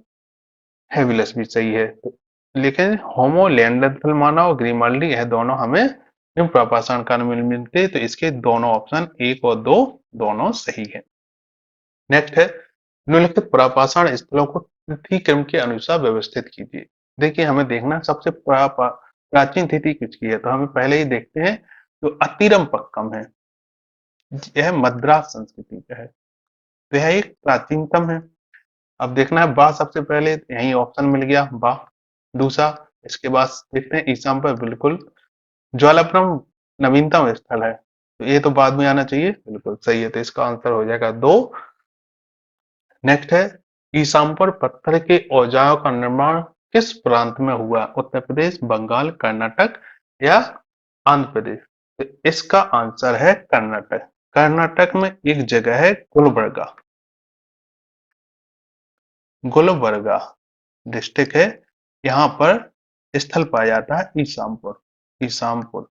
हेबिलस भी सही है। तो लेकिन होमो लेंडरथल मानव और ग्रीमाल्डी यह दोनों हमें निम्न प्रापाषाण काल में मिलते हैं। तो इसके दोनों ऑप्शन 1 और 2 दोनों सही है। नेक्स्ट है, निम्नलिखित प्रापाषाण स्थलों को तिथि क्रम के अनुसार व्यवस्थित कीजिए। देखिए हमें देखना सबसे प्राचीन तिथि किसकी है, तो हमें पहले ही देखते हैं जो अतिरम पक्कम है, यह मद्रास संस्कृति का है, तो यह एक प्राचीनतम है। अब देखना है बा सबसे पहले, यही ऑप्शन मिल गया बा। दूसरा, इसके बाद देखते हैं ईसाम पर, बिल्कुल ज्वालापुरम नवीनतम स्थल है, तो ये तो बाद में आना चाहिए, बिल्कुल सही है। तो इसका आंसर हो जाएगा 2। नेक्स्ट है, ईसामपुर पत्थर के औजारों का निर्माण किस प्रांत में हुआ? उत्तर प्रदेश, बंगाल, कर्नाटक या आंध्र प्रदेश? तो इसका आंसर है कर्नाटक। कर्नाटक में एक जगह है गुलबर्गा, गुलबर्गा डिस्ट्रिक्ट है, यहाँ पर स्थल पाया जाता है ईसामपुर, ईसामपुर।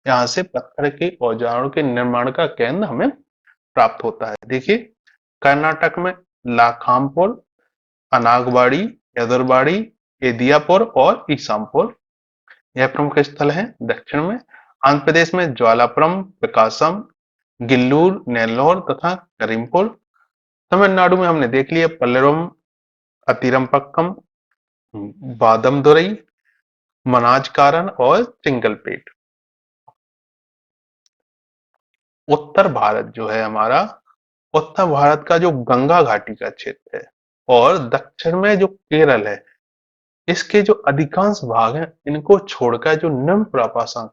यहाँ से पत्थर के औजारों के निर्माण का केंद्र हमें प्राप्त होता है। देखिए, कर्नाटक में लाखामपुर, अनागवाड़ी, यदुरवाड़ी, एदियापुर और ईसामपुर यह प्रमुख स्थल है। दक्षिण में आंध्र प्रदेश में ज्वालापुरम, प्रकाशम, गिल्लूर, नेल्लौर तथा करीमपुर। तमिलनाडु में हमने देख लिया पल्लवम, अतिरम्पक्कम, बादमदुरई, मनाजकारन और चिंगलपेट। उत्तर भारत जो है हमारा, उत्तर भारत का जो गंगा घाटी का क्षेत्र है और दक्षिण में जो केरल है, इसके जो अधिकांश भाग हैं इनको छोड़कर जो निम्न पुरापाषाण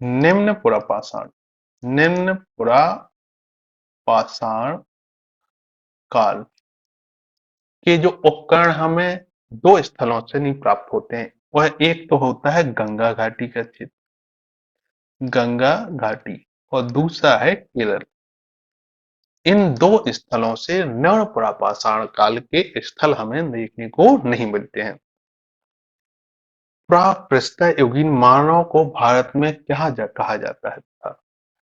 निम्न पुरापाषाण काल के जो उपकरण हमें दो स्थलों से नहीं प्राप्त होते हैं, वह एक तो होता है गंगा घाटी का क्षेत्र, गंगा घाटी, और दूसरा है केरल। इन दो स्थलों से निम्न पुरापाषाण काल के स्थल हमें देखने को नहीं मिलते हैं। प्राप्रस्तरयुगीन मानव को भारत में क्या कहा जाता है?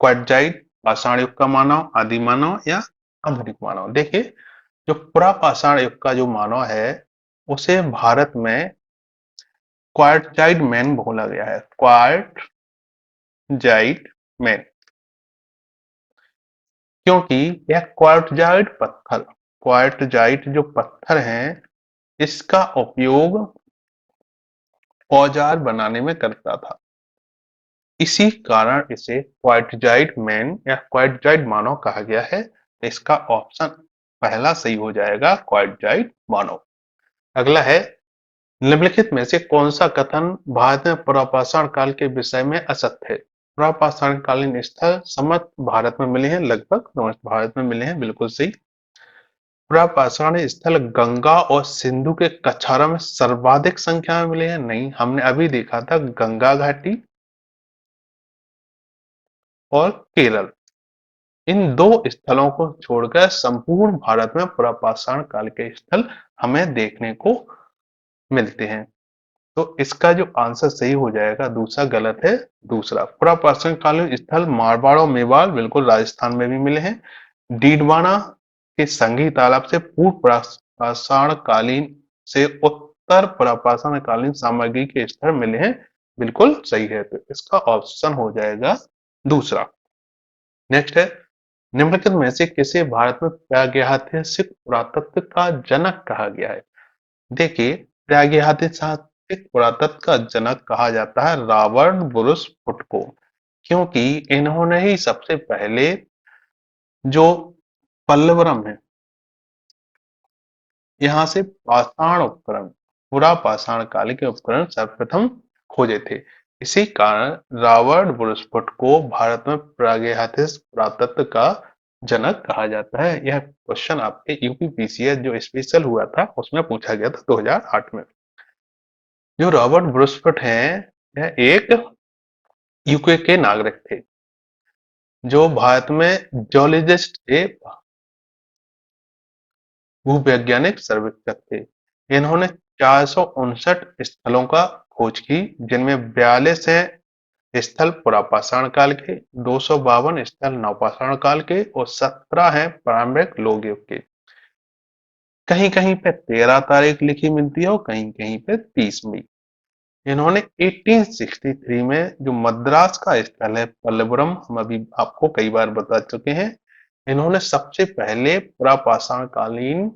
क्वाटराइट, पाषाण युग का मानव, आदि मानव या आधुनिक मानव। देखिए, जो पुरापाषाण युग का जो मानव है उसे भारत में क्वाटराइट मैन बोला गया है। क्वाटराइट मैन, क्योंकि यह क्वाटराइट जो पत्थर हैं इसका उपयोग औजार बनाने में करता था। इसी कारण इसे क्वाटराइट मैन या क्वाटराइट मानव कहा गया है। इसका ऑप्शन पहला सही हो जाएगा, क्वाटराइट मानव। अगला है, निम्नलिखित में से कौन सा कथन भारत में पुरापाषाण काल के विषय में असत्य है? पुरापाषाण कालीन स्थल समस्त भारत में मिले हैं, लगभग समस्त भारत में मिले हैं, बिल्कुल सही। पुरापाषाण स्थल गंगा और सिंधु के कछारा में सर्वाधिक संख्या में मिले हैं, नहीं। हमने अभी देखा था गंगा घाटी और केरल, इन दो स्थलों को छोड़कर संपूर्ण भारत में पुरापाषाण काल के स्थल हमें देखने को मिलते हैं। तो इसका जो आंसर सही हो जाएगा दूसरा गलत है। दूसरा, पुरापाषाण कालीन स्थल मारवाड़ और मेवाड़ बिल्कुल राजस्थान में भी मिले हैं। डीडवाना के संगी तालाब से पूर्व पुरापाषाण कालीन से उत्तर पुरापाषाण कालीन सामग्री के स्थल मिले हैं, बिल्कुल सही है। तो इसका ऑप्शन हो जाएगा दूसरा। नेक्स्ट है, निम्नलिखित में से किसे भारत में प्रागैतिहासिक पुरातत्व का जनक कहा गया है? देखिए, प्रागैतिहासिक पुरातत्व का जनक कहा जाता है रॉबर्ट ब्रूस फुट को, क्योंकि इन्होंने ही सबसे पहले जो पल्लवरम है यहाँ से पाषाण उपकरण, पुरापाषाण काल के उपकरण सर्वप्रथम खोजे थे। इसी कारण रॉबर्ट ब्रूस फुट को भारत में प्रागैतिहासिक पुरातत्व का जनक कहा जाता है। यह क्वेश्चन आपके यूपीपीसीएस जो स्पेशल हुआ था उसमें पूछा गया था 2008 में। जो रॉबर्ट ब्रूसफुट हैं, यह एक यूके के नागरिक थे जो भारत में जियोलॉजिस्ट थे, भूवैज्ञानिक सर्वेक्षक थे। इन्होंने 459 स्थलों का खोज की, जिनमें 42 है स्थल पुरापाषाण काल के, 252 स्थल नवपाषाण काल के और 17 हैं प्रारंभिक लौह युग के। कहीं कहीं पे 13 तारीख लिखी मिलती है और कहीं कहीं पे 30 मई। इन्होंने 1863 में जो मद्रास का स्थल है पल्लवरम, हम अभी आपको कई बार बता चुके हैं, इन्होंने सबसे पहले पुरापाषाण कालीन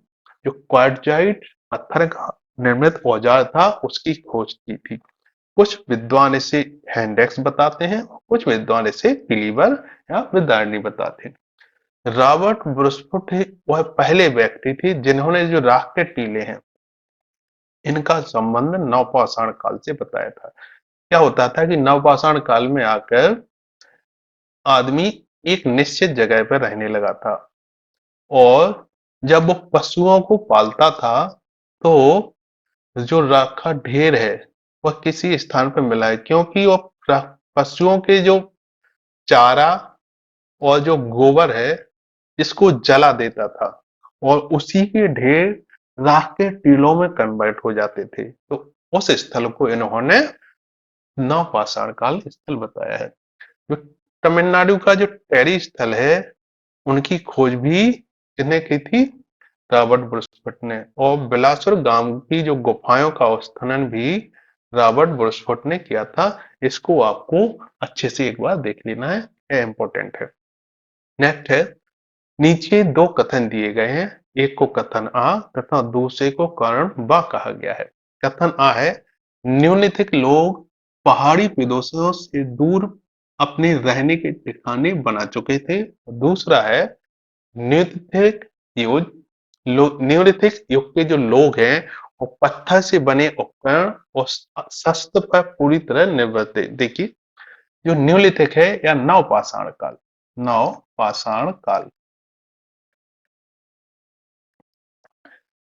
जो क्वार्टजाइट पत्थर का निर्मित औजार था उसकी खोज की थी। कुछ विद्वान इसे हैंडेक्स बताते हैं, कुछ विद्वान इसे क्लीवर या विदारणी बताते हैं। रॉबर्ट ब्रूसफुट वह पहले व्यक्ति थे जिन्होंने जो राख के टीले हैं इनका संबंध नवपाषाण काल से बताया था। क्या होता था कि नवपाषाण काल में आकर आदमी एक निश्चित जगह पर रहने लगा था और जब वो पशुओं को पालता था तो जो राख का ढेर है वह किसी स्थान पर मिला है, क्योंकि वो पशुओं के जो चारा और जो गोबर है इसको जला देता था और उसी के ढेर राख के टीलों में कन्वर्ट हो जाते थे। तो उस स्थल को इन्होंने नवपाषाण काल स्थल बताया है। जो तमिलनाडु का जो टेरी स्थल है, उनकी खोज भी किसने की थी? रॉबर्ट ब्रुसफुट ने। और बिलासपुर गांव की जो गुफाओं का उत्खनन भी रॉबर्ट ब्रुसफुट ने किया था। इसको आपको अच्छे से एक बार देख लेना है, यह इंपॉर्टेंट है। नेक्स्ट है, नीचे दो कथन दिए गए हैं, एक को कथन आ तथा दूसरे को कारण बा कहा गया है। कथन आ है, निम्नलिखित लोग पहाड़ी प्रदेशों से दूर अपने रहने के ठिकाने बना चुके थे। दूसरा है, निम्नलिखित युग निम्नलिखित युग के जो लोग हैं वो पत्थर से बने उपकरण और शस्त्र पर पूरी तरह निर्भर थे। देखिए, जो निम्नलिखित है या नवपाषाण काल, नवपाषाण काल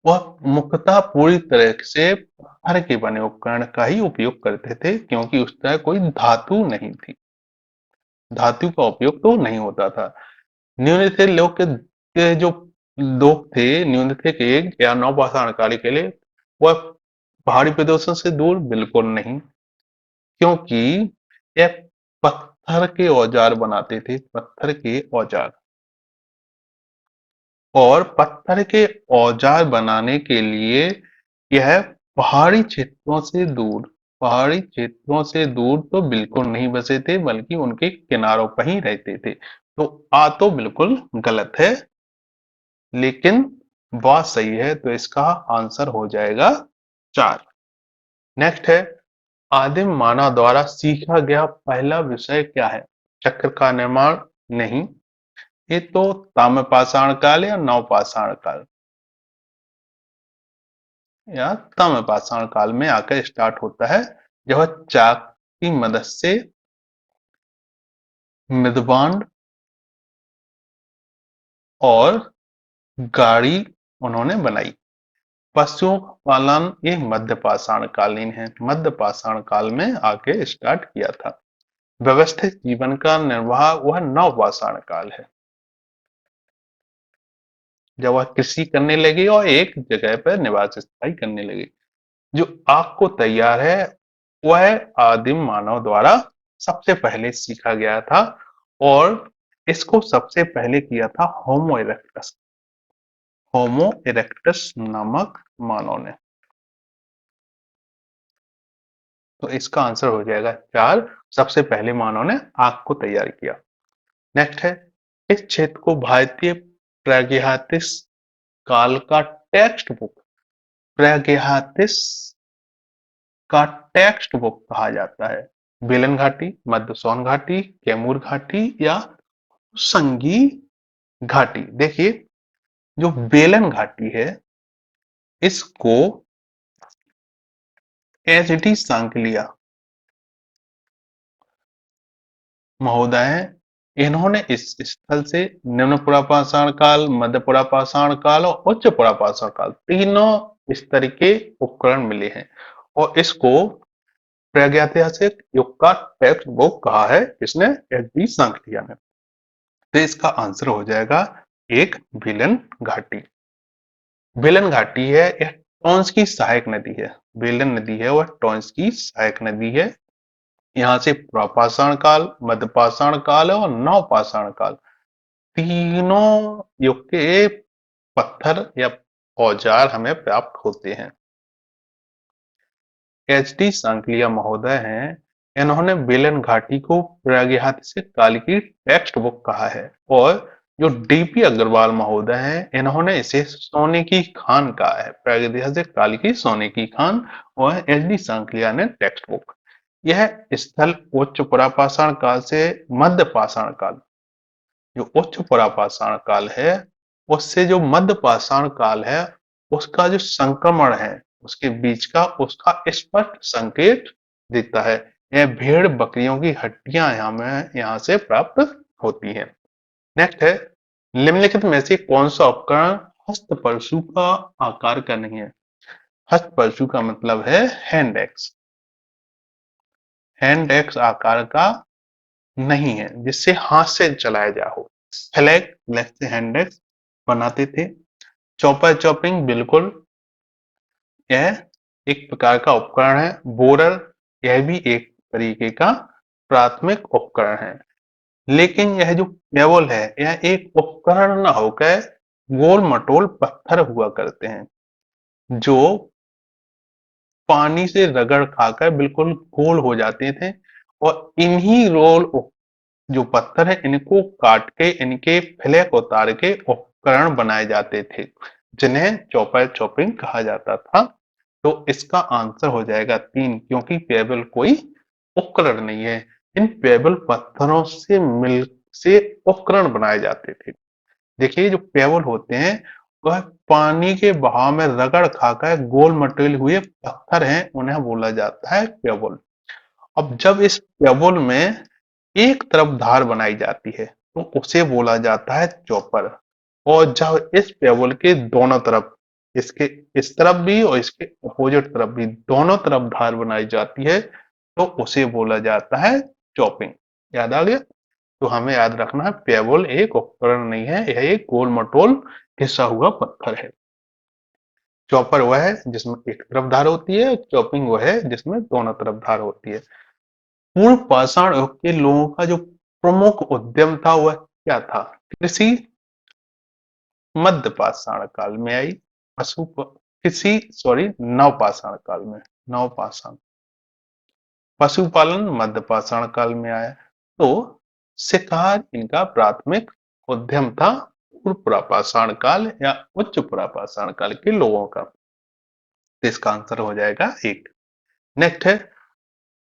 वह मुख्यतः पूरी तरह से पत्थर के बने उपकरण का ही उपयोग करते थे, क्योंकि उस तरह कोई धातु नहीं थी, धातु का उपयोग तो नहीं होता था। न्यूलिथिक लोग के जो लोग थे, न्यूलिथिक एज या नवपाषाण काल के लिए, वह पहाड़ी प्रदेशों से दूर बिल्कुल नहीं, क्योंकि यह पत्थर के औजार बनाते थे, पत्थर के औजार। और पत्थर के औजार बनाने के लिए यह पहाड़ी क्षेत्रों से दूर, पहाड़ी क्षेत्रों से दूर तो बिल्कुल नहीं बसे थे, बल्कि उनके किनारों पर ही रहते थे। तो आ तो बिल्कुल गलत है, लेकिन बात सही है, तो इसका आंसर हो जाएगा 4। नेक्स्ट है, आदिम मानव द्वारा सीखा गया पहला विषय क्या है? चक्र का निर्माण? नहीं, ये तो ताम्रपाषाण काल या नवपाषाण काल या ताम्रपाषाण काल में आकर स्टार्ट होता है, जब वह चाक की मदद से मृदबांड और गाड़ी उन्होंने बनाई। पशुओं का पालन ये मध्यपाषाण कालीन है, मध्यपाषाण काल में आके स्टार्ट किया था। व्यवस्थित जीवन का निर्वाह वह नवपाषाण काल है, जब वह कृषि करने लगे और एक जगह पर निवास स्थायी करने लगे। जो आग को तैयार है, वह आदिम मानव द्वारा सबसे पहले सीखा गया था, और इसको सबसे पहले किया था होमो इरेक्टस, होमो इरेक्टस नामक मानव ने। तो इसका आंसर हो जाएगा 4, सबसे पहले मानव ने आग को तैयार किया। नेक्स्ट है, इस क्षेत्र को भारतीय प्रागैतिहासिक काल का टेक्स्ट बुक, प्रागैतिहासिक का टेक्स्ट बुक कहा जाता है। बेलन घाटी, मध्य सोन घाटी, कैमूर घाटी या संगी घाटी। देखिए, जो बेलन घाटी है, इसको एच डी सांकलिया महोदय हैं, इन्होंने इस स्थल से निम्न पुरापाषाण काल, मध्य पुरापाषाण काल और उच्च पुरापाषाण काल तीनों स्तर के उपकरण मिले हैं, और इसको प्रागैतिहासिक युग का टेक्स्ट बुक कहा है, इसने एच डी सांकलिया ने। तो इसका आंसर हो जाएगा 1, बेलन घाटी। बेलन घाटी है, यह टॉन्स की सहायक नदी है। बेलन नदी है वह टॉन्स की सहायक नदी है। यहाँ से पुरापाषाण काल, मध्यपाषाण काल और नवपाषाण काल तीनों युग के पत्थर या औजार हमें प्राप्त होते हैं। एच डी सांकलिया महोदय हैं, इन्होंने बेलन घाटी को प्रागैतिहासिक काल की टेक्स्ट बुक कहा है, और जो डीपी अग्रवाल महोदय हैं, इन्होंने इसे सोने की खान कहा है, प्रागैतिहासिक काल की सोने की खान, और एच डी सांकलिया ने टेक्स्ट बुक। यह स्थल उच्च पुरापाषाण काल से मध्य पाषाण काल, जो उच्च पुरापाषाण काल है उससे जो मध्य पाषाण काल है, उसका जो संक्रमण है, उसके बीच का उसका स्पष्ट संकेत देता है। यह भेड़ बकरियों की हड्डियां यहाँ से प्राप्त होती हैं। नेक्स्ट है, निम्नलिखित में से कौन सा उपकरण हस्तपरशु का आकार का नहीं है? हस्तपरशु का मतलब है हैंड एक्स, हैंड एक्स आकार का नहीं है, जिससे हाथ से चलाया जा हो। फ्लैग लेग से हैंड एक्स बनाते थे। चॉपर चॉपिंग, बिल्कुल यह एक प्रकार का उपकरण है। बोरर, यह भी एक तरीके का प्राथमिक उपकरण है। लेकिन यह जो पेबल है, यह एक उपकरण न होकर गोल मटोल पत्थर हुआ करते हैं, जो पानी से रगड़ खाकर बिल्कुल गोल हो जाते थे। और इन्हीं रोल जो पत्थर है, इनको काट के इनके फ्लैक उतार के उपकरण बनाए जाते थे, जिन्हें चॉपर चॉपिंग कहा जाता था। तो इसका आंसर हो जाएगा 3, क्योंकि पेबल कोई उपकरण नहीं है। इन पेबल पत्थरों से उपकरण बनाए जाते थे। देखिए, जो पेबल होते हैं, वह पानी के बहाव में रगड़ खाकर गोल मटोल हुए पत्थर हैं, उन्हें बोला जाता है पेबल। अब जब इस पेबल में एक तरफ धार बनाई जाती है, तो उसे बोला जाता है चॉपर। और जब इस पेबल के दोनों तरफ, इसके इस तरफ भी और इसके अपोजिट तरफ भी दोनों तरफ धार बनाई जाती है, तो उसे बोला जाता है चॉपिंग। याद आ गया? तो हमें याद रखना है, पेबल एक उपकरण नहीं है, यह एक गोल मटोल घिसा हुआ पत्थर है। चॉपर वह है जिसमें एक तरफ धार होती है, चॉपिंग वह है जिसमें दोनों तरफ धार होती है। पूर्व पाषाण युग के लोगों का जो प्रमुख उद्यम था, वह क्या था? कृषि मध्य पाषाण काल में आई। कृषि, सॉरी, नवपाषाण काल में, नवपाषाण। पशुपालन मध्य पाषाण काल में आया। तो शिकार इनका प्राथमिक उद्यम था पूर्व पुरापाषाण काल या उच्च पुरापाषाण काल के लोगों का। तो इसका आंसर हो जाएगा 1। नेक्स्ट है,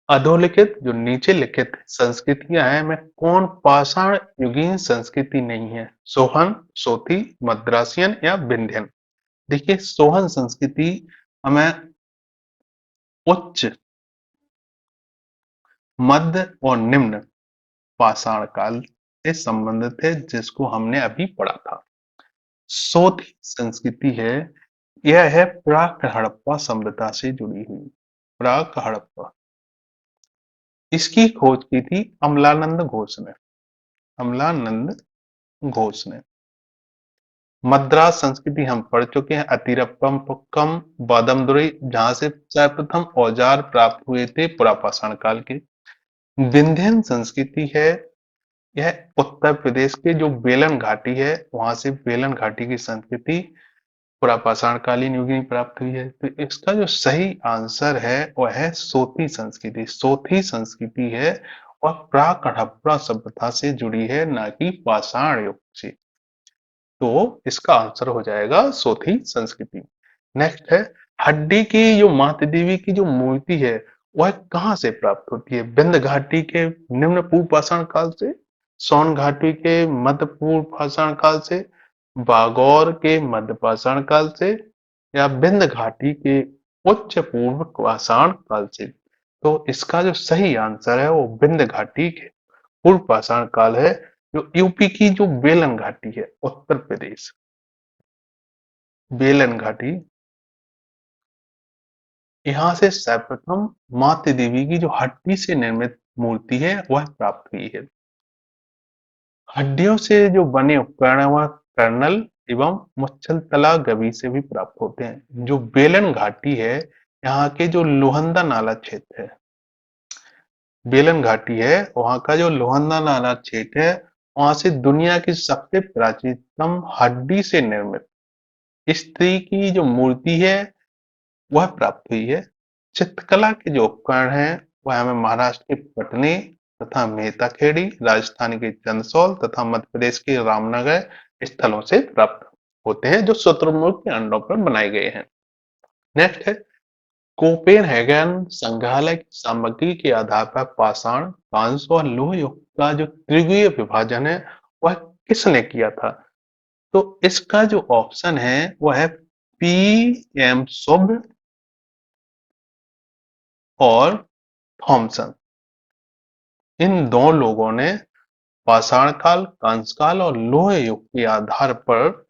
अधोलिखित जो नीचे लिखित संस्कृतियां हैं, में कौन पाषाण युगीन संस्कृति नहीं है? सोहन, सोथी, मद्रासियन या विंध्यन? देखिए, सोहन संस्कृति हमें उच्च, मध्य और निम्न पाषाण काल से संबंधित है, जिसको हमने अभी पढ़ा था। सोथी संस्कृति है, यह है प्राक हड़प्पा सभ्यता से जुड़ी हुई। प्राक हड़प्पा, इसकी खोज की थी अमलानंद घोष ने। अमलानंद घोष ने। मद्रास संस्कृति हम पढ़ चुके हैं, अतिरप्पम पुक्कम बादमदुरई, जहां से सर्वप्रथम औजार प्राप्त हुए थे पुरापाषाण काल के। विंध्यन संस्कृति है, यह उत्तर प्रदेश के जो बेलन घाटी है, वहां से बेलन घाटी की संस्कृति पुरापाषाण कालीन युग में प्राप्त हुई है। तो इसका जो सही आंसर है वह है सोथी संस्कृति। सोथी संस्कृति है और प्राक हड़प्पा सभ्यता से जुड़ी है, न कि पाषाण युग से। तो इसका आंसर हो जाएगा सोथी संस्कृति। नेक्स्ट है, हड्डी की जो माता देवी की जो मूर्ति है, वह कहाँ से प्राप्त होती है? विंध्य घाटी के निम्न पूर्व पाषाण काल से, सोन घाटी के मध्य पूर्व पाषाण काल से, बागौर के मध्य पाषाण काल से, या विंध्य घाटी के उच्च पूर्व पाषाण काल से? तो इसका जो सही आंसर है वो विंध्य घाटी के पूर्व पाषाण काल है, जो यूपी की जो बेलन घाटी है, उत्तर प्रदेश, बेलन घाटी, यहाँ से सर्वप्रथम मातृ देवी की जो हड्डी से निर्मित मूर्ति है वह प्राप्त हुई है। हड्डियों से जो बने उपकरण है वह कर्नल एवं मुच्छलतला गवि से भी प्राप्त होते हैं। जो बेलन घाटी है, यहाँ के जो लोहंदा नाला क्षेत्र है, बेलन घाटी है, वहां का जो लोहंदा नाला क्षेत्र है, वहां से दुनिया की सबसे प्राचीनतम हड्डी से निर्मित स्त्री की जो मूर्ति है वह प्राप्त हुई है। चित्रकला के जो उपकरण हैं वह हमें महाराष्ट्र के पटने तथा मेहता खेड़ी, राजस्थान के चंदसौल तथा मध्य प्रदेश के रामनगर स्थलों से प्राप्त होते हैं, जो शुतुरमुर्ग के अंडों पर बनाए गए हैं। नेक्स्ट है, कोपेनहेगन संग्रहालय की सामग्री के आधार पर पाषाण, कांस्य और लौह युग का जो त्रिगुणीय विभाजन है वह किसने किया था? तो इसका जो ऑप्शन है वह है पी एम शुभ और थॉमसन। इन दो लोगों ने पाषाण काल, कांस्य काल और लौह युग के आधार पर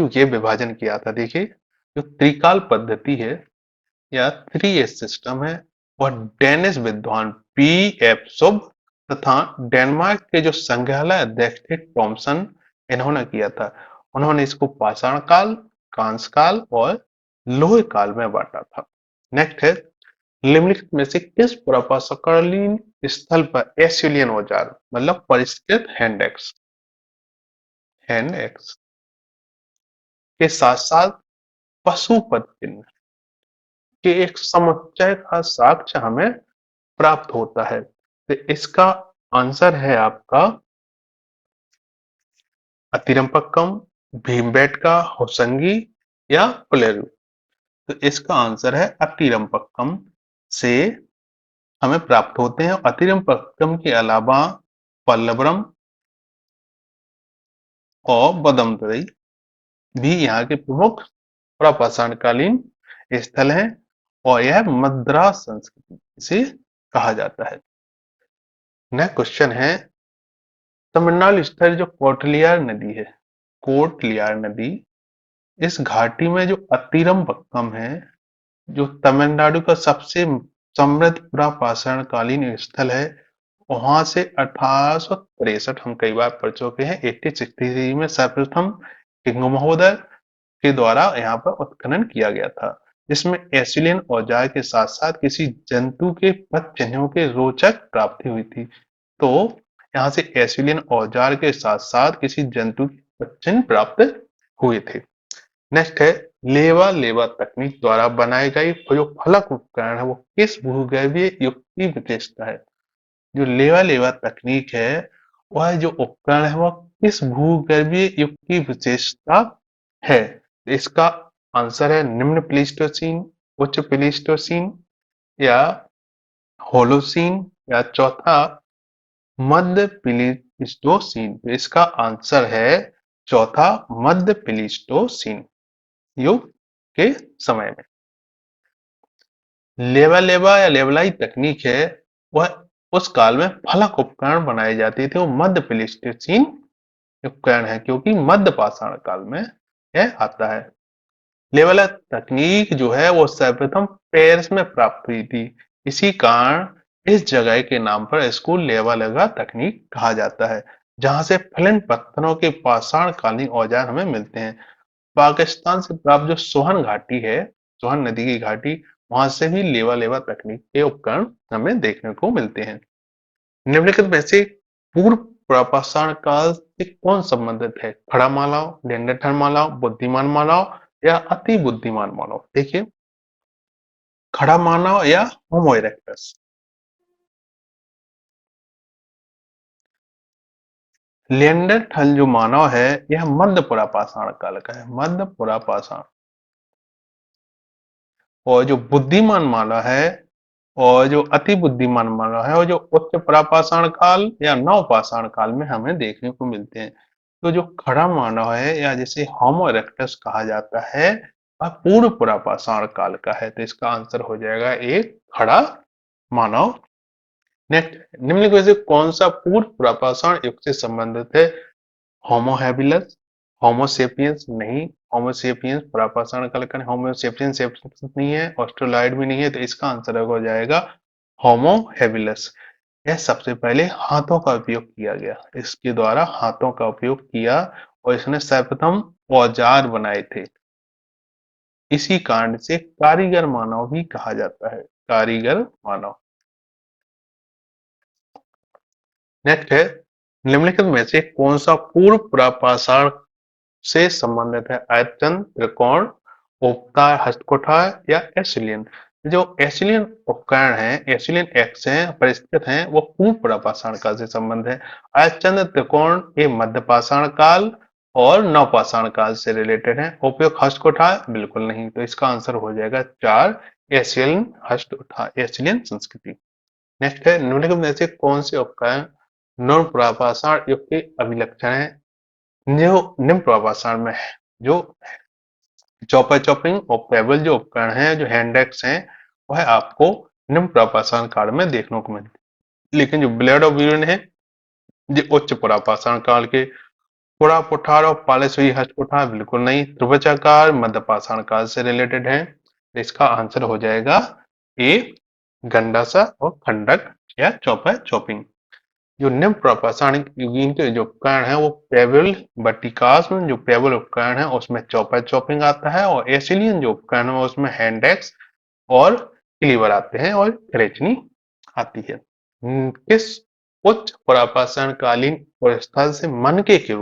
ये विभाजन किया था। देखिए, जो त्रिकाल पद्धति है या 3S सिस्टम है, वह डेनिश विद्वान पी एफ शुभ तथा डेनमार्क के जो संग्रहालय अध्यक्ष थे थॉमसन, इन्होंने किया था। उन्होंने इसको पाषाण काल, कांस्य काल और लौह काल में बांटा था। नेक्स्ट है, निम्नलिखित में से किस प्रभावशाली स्थल पर एस्यूलियन औजार मतलब परिष्कृत हैंड एक्स के साथ साथ पशुपति चिन्ह के एक समुच्चय का साक्ष्य हमें प्राप्त होता है? तो इसका आंसर है आपका अतिरंपक्कम, भीमबेटका, होसंगी या पुलेरू। तो इसका आंसर है अतिरंपक्कम से हमें प्राप्त होते हैं। अतिरंपक्कम के अलावा पल्लवरम और बदमदई भी यहाँ के प्रमुख प्रपाषाणकालीन स्थल हैं और यह मद्रास संस्कृति से कहा जाता है। नेक्स्ट क्वेश्चन है, तमिलनाडु स्थित जो कोटलियार नदी है, कोटलियार नदी, इस घाटी में जो अतिरंपक्कम है, जो तमिलनाडु का सबसे समृद्ध पुरापाषाणकालीन स्थल है, वहां से 1863 हम कई बार पढ़ चुके हैं, 1863 में सर्वप्रथम किंगमहोदय के द्वारा यहाँ पर उत्खनन किया गया था, जिसमें एसिलियन औजार के साथ साथ किसी जंतु के पद चिन्हों के रोचक प्राप्ति हुई थी। तो यहाँ से एसिलियन औजार के साथ साथ किसी जंतु के पद चिन्ह प्राप्त हुए थे। नेक्स्ट है, लेवा लेवा तकनीक द्वारा बनाई गई जो फलक उपकरण है वो किस भूगर्भीय युग की विशेषता है? जो लेवा लेवा तकनीक है वह जो उपकरण है वह किस भूगर्भीय युग की विशेषता है? इसका आंसर है निम्न प्लीस्टोसीन, उच्च प्लीस्टोसीन या होलोसीन या चौथा मध्य प्लीस्टोसीन। तो इसका आंसर है चौथा मध्य प्लीस्टोसीन युग के समय में। लेवा लेवा या लेवलाई तकनीक है वह उस काल में फलक उपकरण बनाए जाते थे, वो मध्य प्लीस्टोसीन उपकरण है क्योंकि मध्य पाषाण काल में यह आता है। लेवल तकनीक जो है वो सर्वप्रथम पेरिस में प्राप्त हुई थी, इसी कारण इस जगह के नाम पर इसको लेवा लेवा तकनीक कहा जाता है, जहां से फ्लिंट पत्थरों के पाषाण कालीन औजार हमें मिलते हैं। पाकिस्तान से प्राप्त जो सोहन घाटी है, सोहन नदी की घाटी, वहां से भी लेवा लेवा तकनीक के उपकरण हमें देखने को मिलते हैं। निम्नलिखित में से पूर्व प्रापाषाण काल से कौन संबंधित है? खड़ा मानव, नेanderthal मानव, बुद्धिमान मानव या अति बुद्धिमान मानव? देखिए, खड़ा मानव या होमो इरेक्टस। नेanderthal जो मानव है यह मध्य पुरापाषाण काल का है, मध्य पुरापाषाण। और जो बुद्धिमान मानव है और जो अति बुद्धिमान मानव है और जो उच्च प्रापाषाण काल या नवपाषाण काल में हमें देखने को मिलते हैं। तो जो खड़ा मानव है या जिसे होमो इरेक्टस कहा जाता है वह पूर्व पुरापाषाण काल का है, तो इसका आंसर हो जाएगा एक खड़ा मानव। नेक्स्ट, निम्नलिखित में से कौन सा पूर्व पुरापाषाण युग से संबंधित है? होमो हैबिलस, होमो सेपियंस नहीं, होमो सेपियंस पुरापाषाण काल का, होमो सेपियंस नहीं है, ऑस्ट्रोलॉइड भी नहीं है, तो इसका आंसर हो जाएगा होमो हैबिलस। यह सबसे पहले हाथों का उपयोग किया गया, इसके द्वारा हाथों का उपयोग किया और इसने सर्वप्रथम औजार बनाए थे, इसी कारण से कारीगर मानव भी कहा जाता है, कारीगर मानव। नेक्स्ट है, निम्नलिखित में से कौन सा पूर्व प्रापाषाण से संबंधित है? आयतन, त्रिकोण, उपता, हस्तकुठा या एसिलियन? जो एसिलियन उपकरण है, एसिलियन एक्स है परिष्कृत हैं, वो पूर्व पुरापाषाण काल से संबंध है। आयतन, त्रिकोण ये मध्यपाषाण काल और नवपाषाण काल से रिलेटेड है। उपयोग हस्तकुठा बिल्कुल नहीं, तो इसका आंसर हो जाएगा 4 एसिलियन हस्तकुठा, एसिलियन संस्कृति। नेक्स्ट है, निम्नलिखित में से कौन से उपकरण नव पुरापाषाण युग के अभिलक्षण है? जो निम्न प्रवासन में है, जो चॉपर चॉपिंग और पेबल जो उपकरण हैं, जो हैंड एक्स हैं, वह आपको निम्न प्रवासन काल में देखने को मिलते हैं। लेकिन जो ब्लेड ऑफ यूरिन है, ये उच्च पुरापाषाण काल के। पुरा पुठार और पालेसुई हस्त पुठार बिल्कुल नहीं। त्रिभुजाकार मध्यपाषाण काल से रिलेटेड है, इसका आंसर हो जाएगा ए गंडासा और खंडक या चौपर चॉपिंग। जो निम्न प्रपाषाणिक युगीन के जो उपकरण है वो पेबल बटिकास में जो पेबल उपकरण है उसमें चॉपर चॉपिंग आता है और एसिलियन जो उपकरण है उसमें हैंड एक्स और क्लीवर आते हैं और खरेचनी आती है। किस उच्च प्रापाषाण कालीन और स्थल से मनके के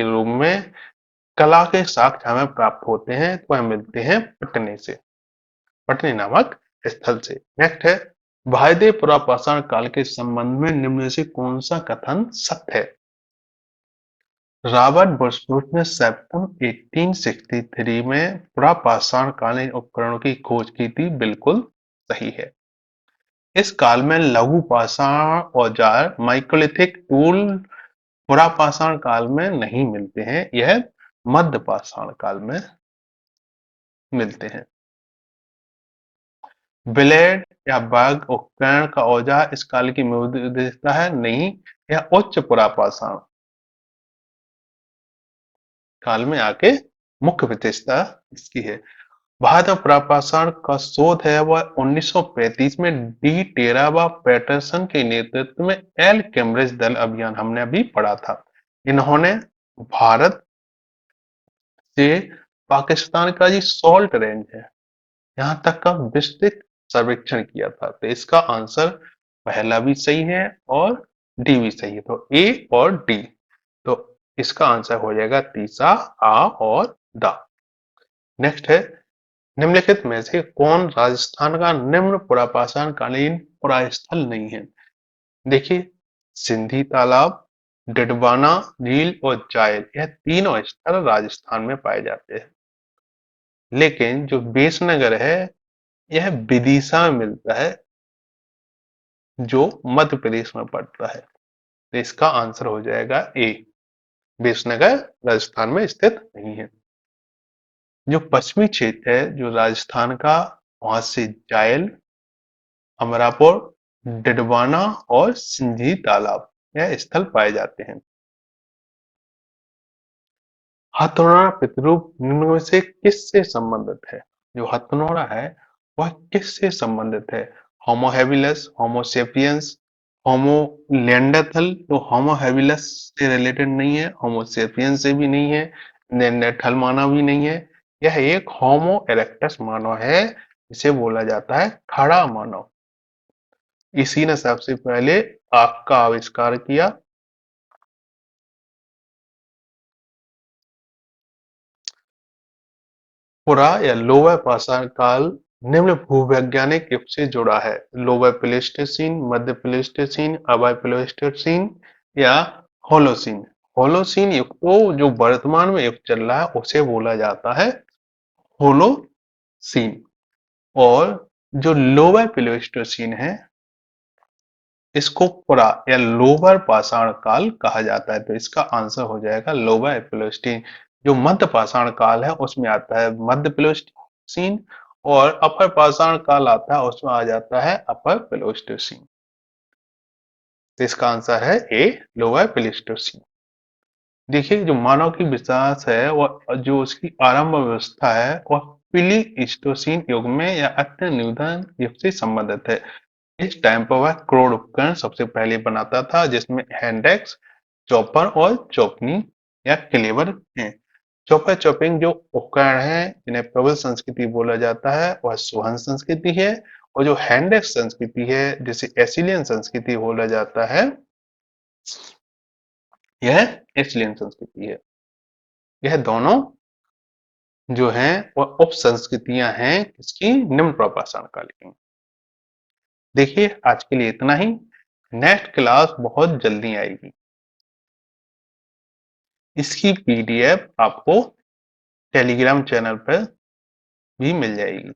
रूप में कला के साक्ष्य हमें प्राप्त होते हैं, तो वह मिलते हैं पटने से, पटने नामक स्थल से। नेक्स्ट है, भाईदेव पुरापाषाण काल के संबंध में निम्न में से कौन सा कथन सत्य है? रॉबर्ट बुशबर्ग ने सितंबर 1863 में पुरापाषाण कालीन उपकरणों की खोज की थी, बिल्कुल सही है। इस काल में लघु पाषाण औजार माइक्रोलिथिक टूल पुरापाषाण काल में नहीं मिलते हैं, यह मध्य पाषाण काल में मिलते हैं। ब्लेड या बाग उपकरण का औजार इस काल की विशेषता है? नहीं, यह उच्च पुरापाषाण काल में आके मुख्य विशेषता इसकी है। भारत में पुरापाषाण का शोध है वह 1935 में डी टेरावा पैटरसन के नेतृत्व में एल कैम्ब्रिज दल अभियान हमने अभी पढ़ा था। इन्होंने भारत से पाकिस्तान का जो सॉल्ट रेंज है यहाँ तक का विस्तृत सर्वेक्षण किया था, तो इसका आंसर पहला भी सही है और डी भी सही है, तो ए और डी। तो इसका आंसर हो जाएगा तीसरा आ और दा। नेक्स्ट है, निम्नलिखित में से कौन राजस्थान का निम्न पुरापाषाण कालीन पुरास्थल नहीं है? देखिए, सिंधी तालाब, डिडवाना झील और जायल, यह तीनों स्थल राजस्थान में पाए जाते हैं, लेकिन जो बेसनगर है यह विदिशा में मिलता है, जो मध्य प्रदेश में पड़ता है, तो इसका आंसर हो जाएगा ए, बेसनगर राजस्थान में स्थित नहीं है। जो पश्चिमी क्षेत्र है जो राजस्थान का, वहां से जायल, अमरापुर, डिडवाना और सिंधी तालाब यह स्थल पाए जाते हैं। हथौड़ा प्रतिरूप निम्न में से किससे संबंधित है? जो हथौड़ा है वह किससे संबंधित है? होमो हेबिलस, होमो सेपियंस, होमो नेanderthal, तो होमो हेबिलस से रिलेटेड नहीं है, होमो सेपियंस से भी नहीं है, नेanderthal मानव भी नहीं है, यह एक होमो इरेक्टस मानव है, इसे बोला जाता है खड़ा मानव। इसी ने सबसे पहले आग का आविष्कार किया। पुरा या लोअर पाषाण काल निम्न भूवैज्ञानिक युग से जुड़ा है? लोअर प्लेस्टोसीन, मध्य प्लेस्टोसीन, अपर प्लेस्टोसीन या होलोसीन? होलोसीन युग तो जो वर्तमान में युग चल रहा है उसे बोला जाता है होलोसीन, और जो लोअर प्लेस्टोसीन है इसको पुरा या लोअर पाषाण काल कहा जाता है, तो इसका आंसर हो जाएगा लोअर प्लेस्टीन। जो मध्य पाषाण काल है उसमें आता है मध्य प्लेस्टीन, और अपर पाषाण काल आता है उसमें आ जाता है अपर प्लेस्टोसीन, तो इसका आंसर है ए, लोअर प्लेस्टोसीन। देखिए, जो मानव की विकास है वह जो उसकी आरंभ व्यवस्था है वह प्लीस्टोसीन युग में या अत्यंत न्यूनतम युग से संबंधित है। इस टाइम पर वह क्रोड उपकरण सबसे पहले बनाता था, जिसमें हैंडेक्स, चॉपर और चॉपनी या क्लेवर हैं। चॉपर चॉपिंग जो उपकरण है जिन्हें प्रबल संस्कृति बोला जाता है वह सोहन संस्कृति है, और जो हैंडेक्स संस्कृति है जिसे एसिलियन संस्कृति बोला जाता है, यह एसिलियन संस्कृति है। यह दोनों जो हैं वह उप संस्कृतियां हैं इसकी निम्न प्रपाषाण कालीन। देखिए, आज के लिए इतना ही। नेक्स्ट क्लास बहुत जल्दी आएगी, इसकी पीडीएफ आपको टेलीग्राम चैनल पर भी मिल जाएगी।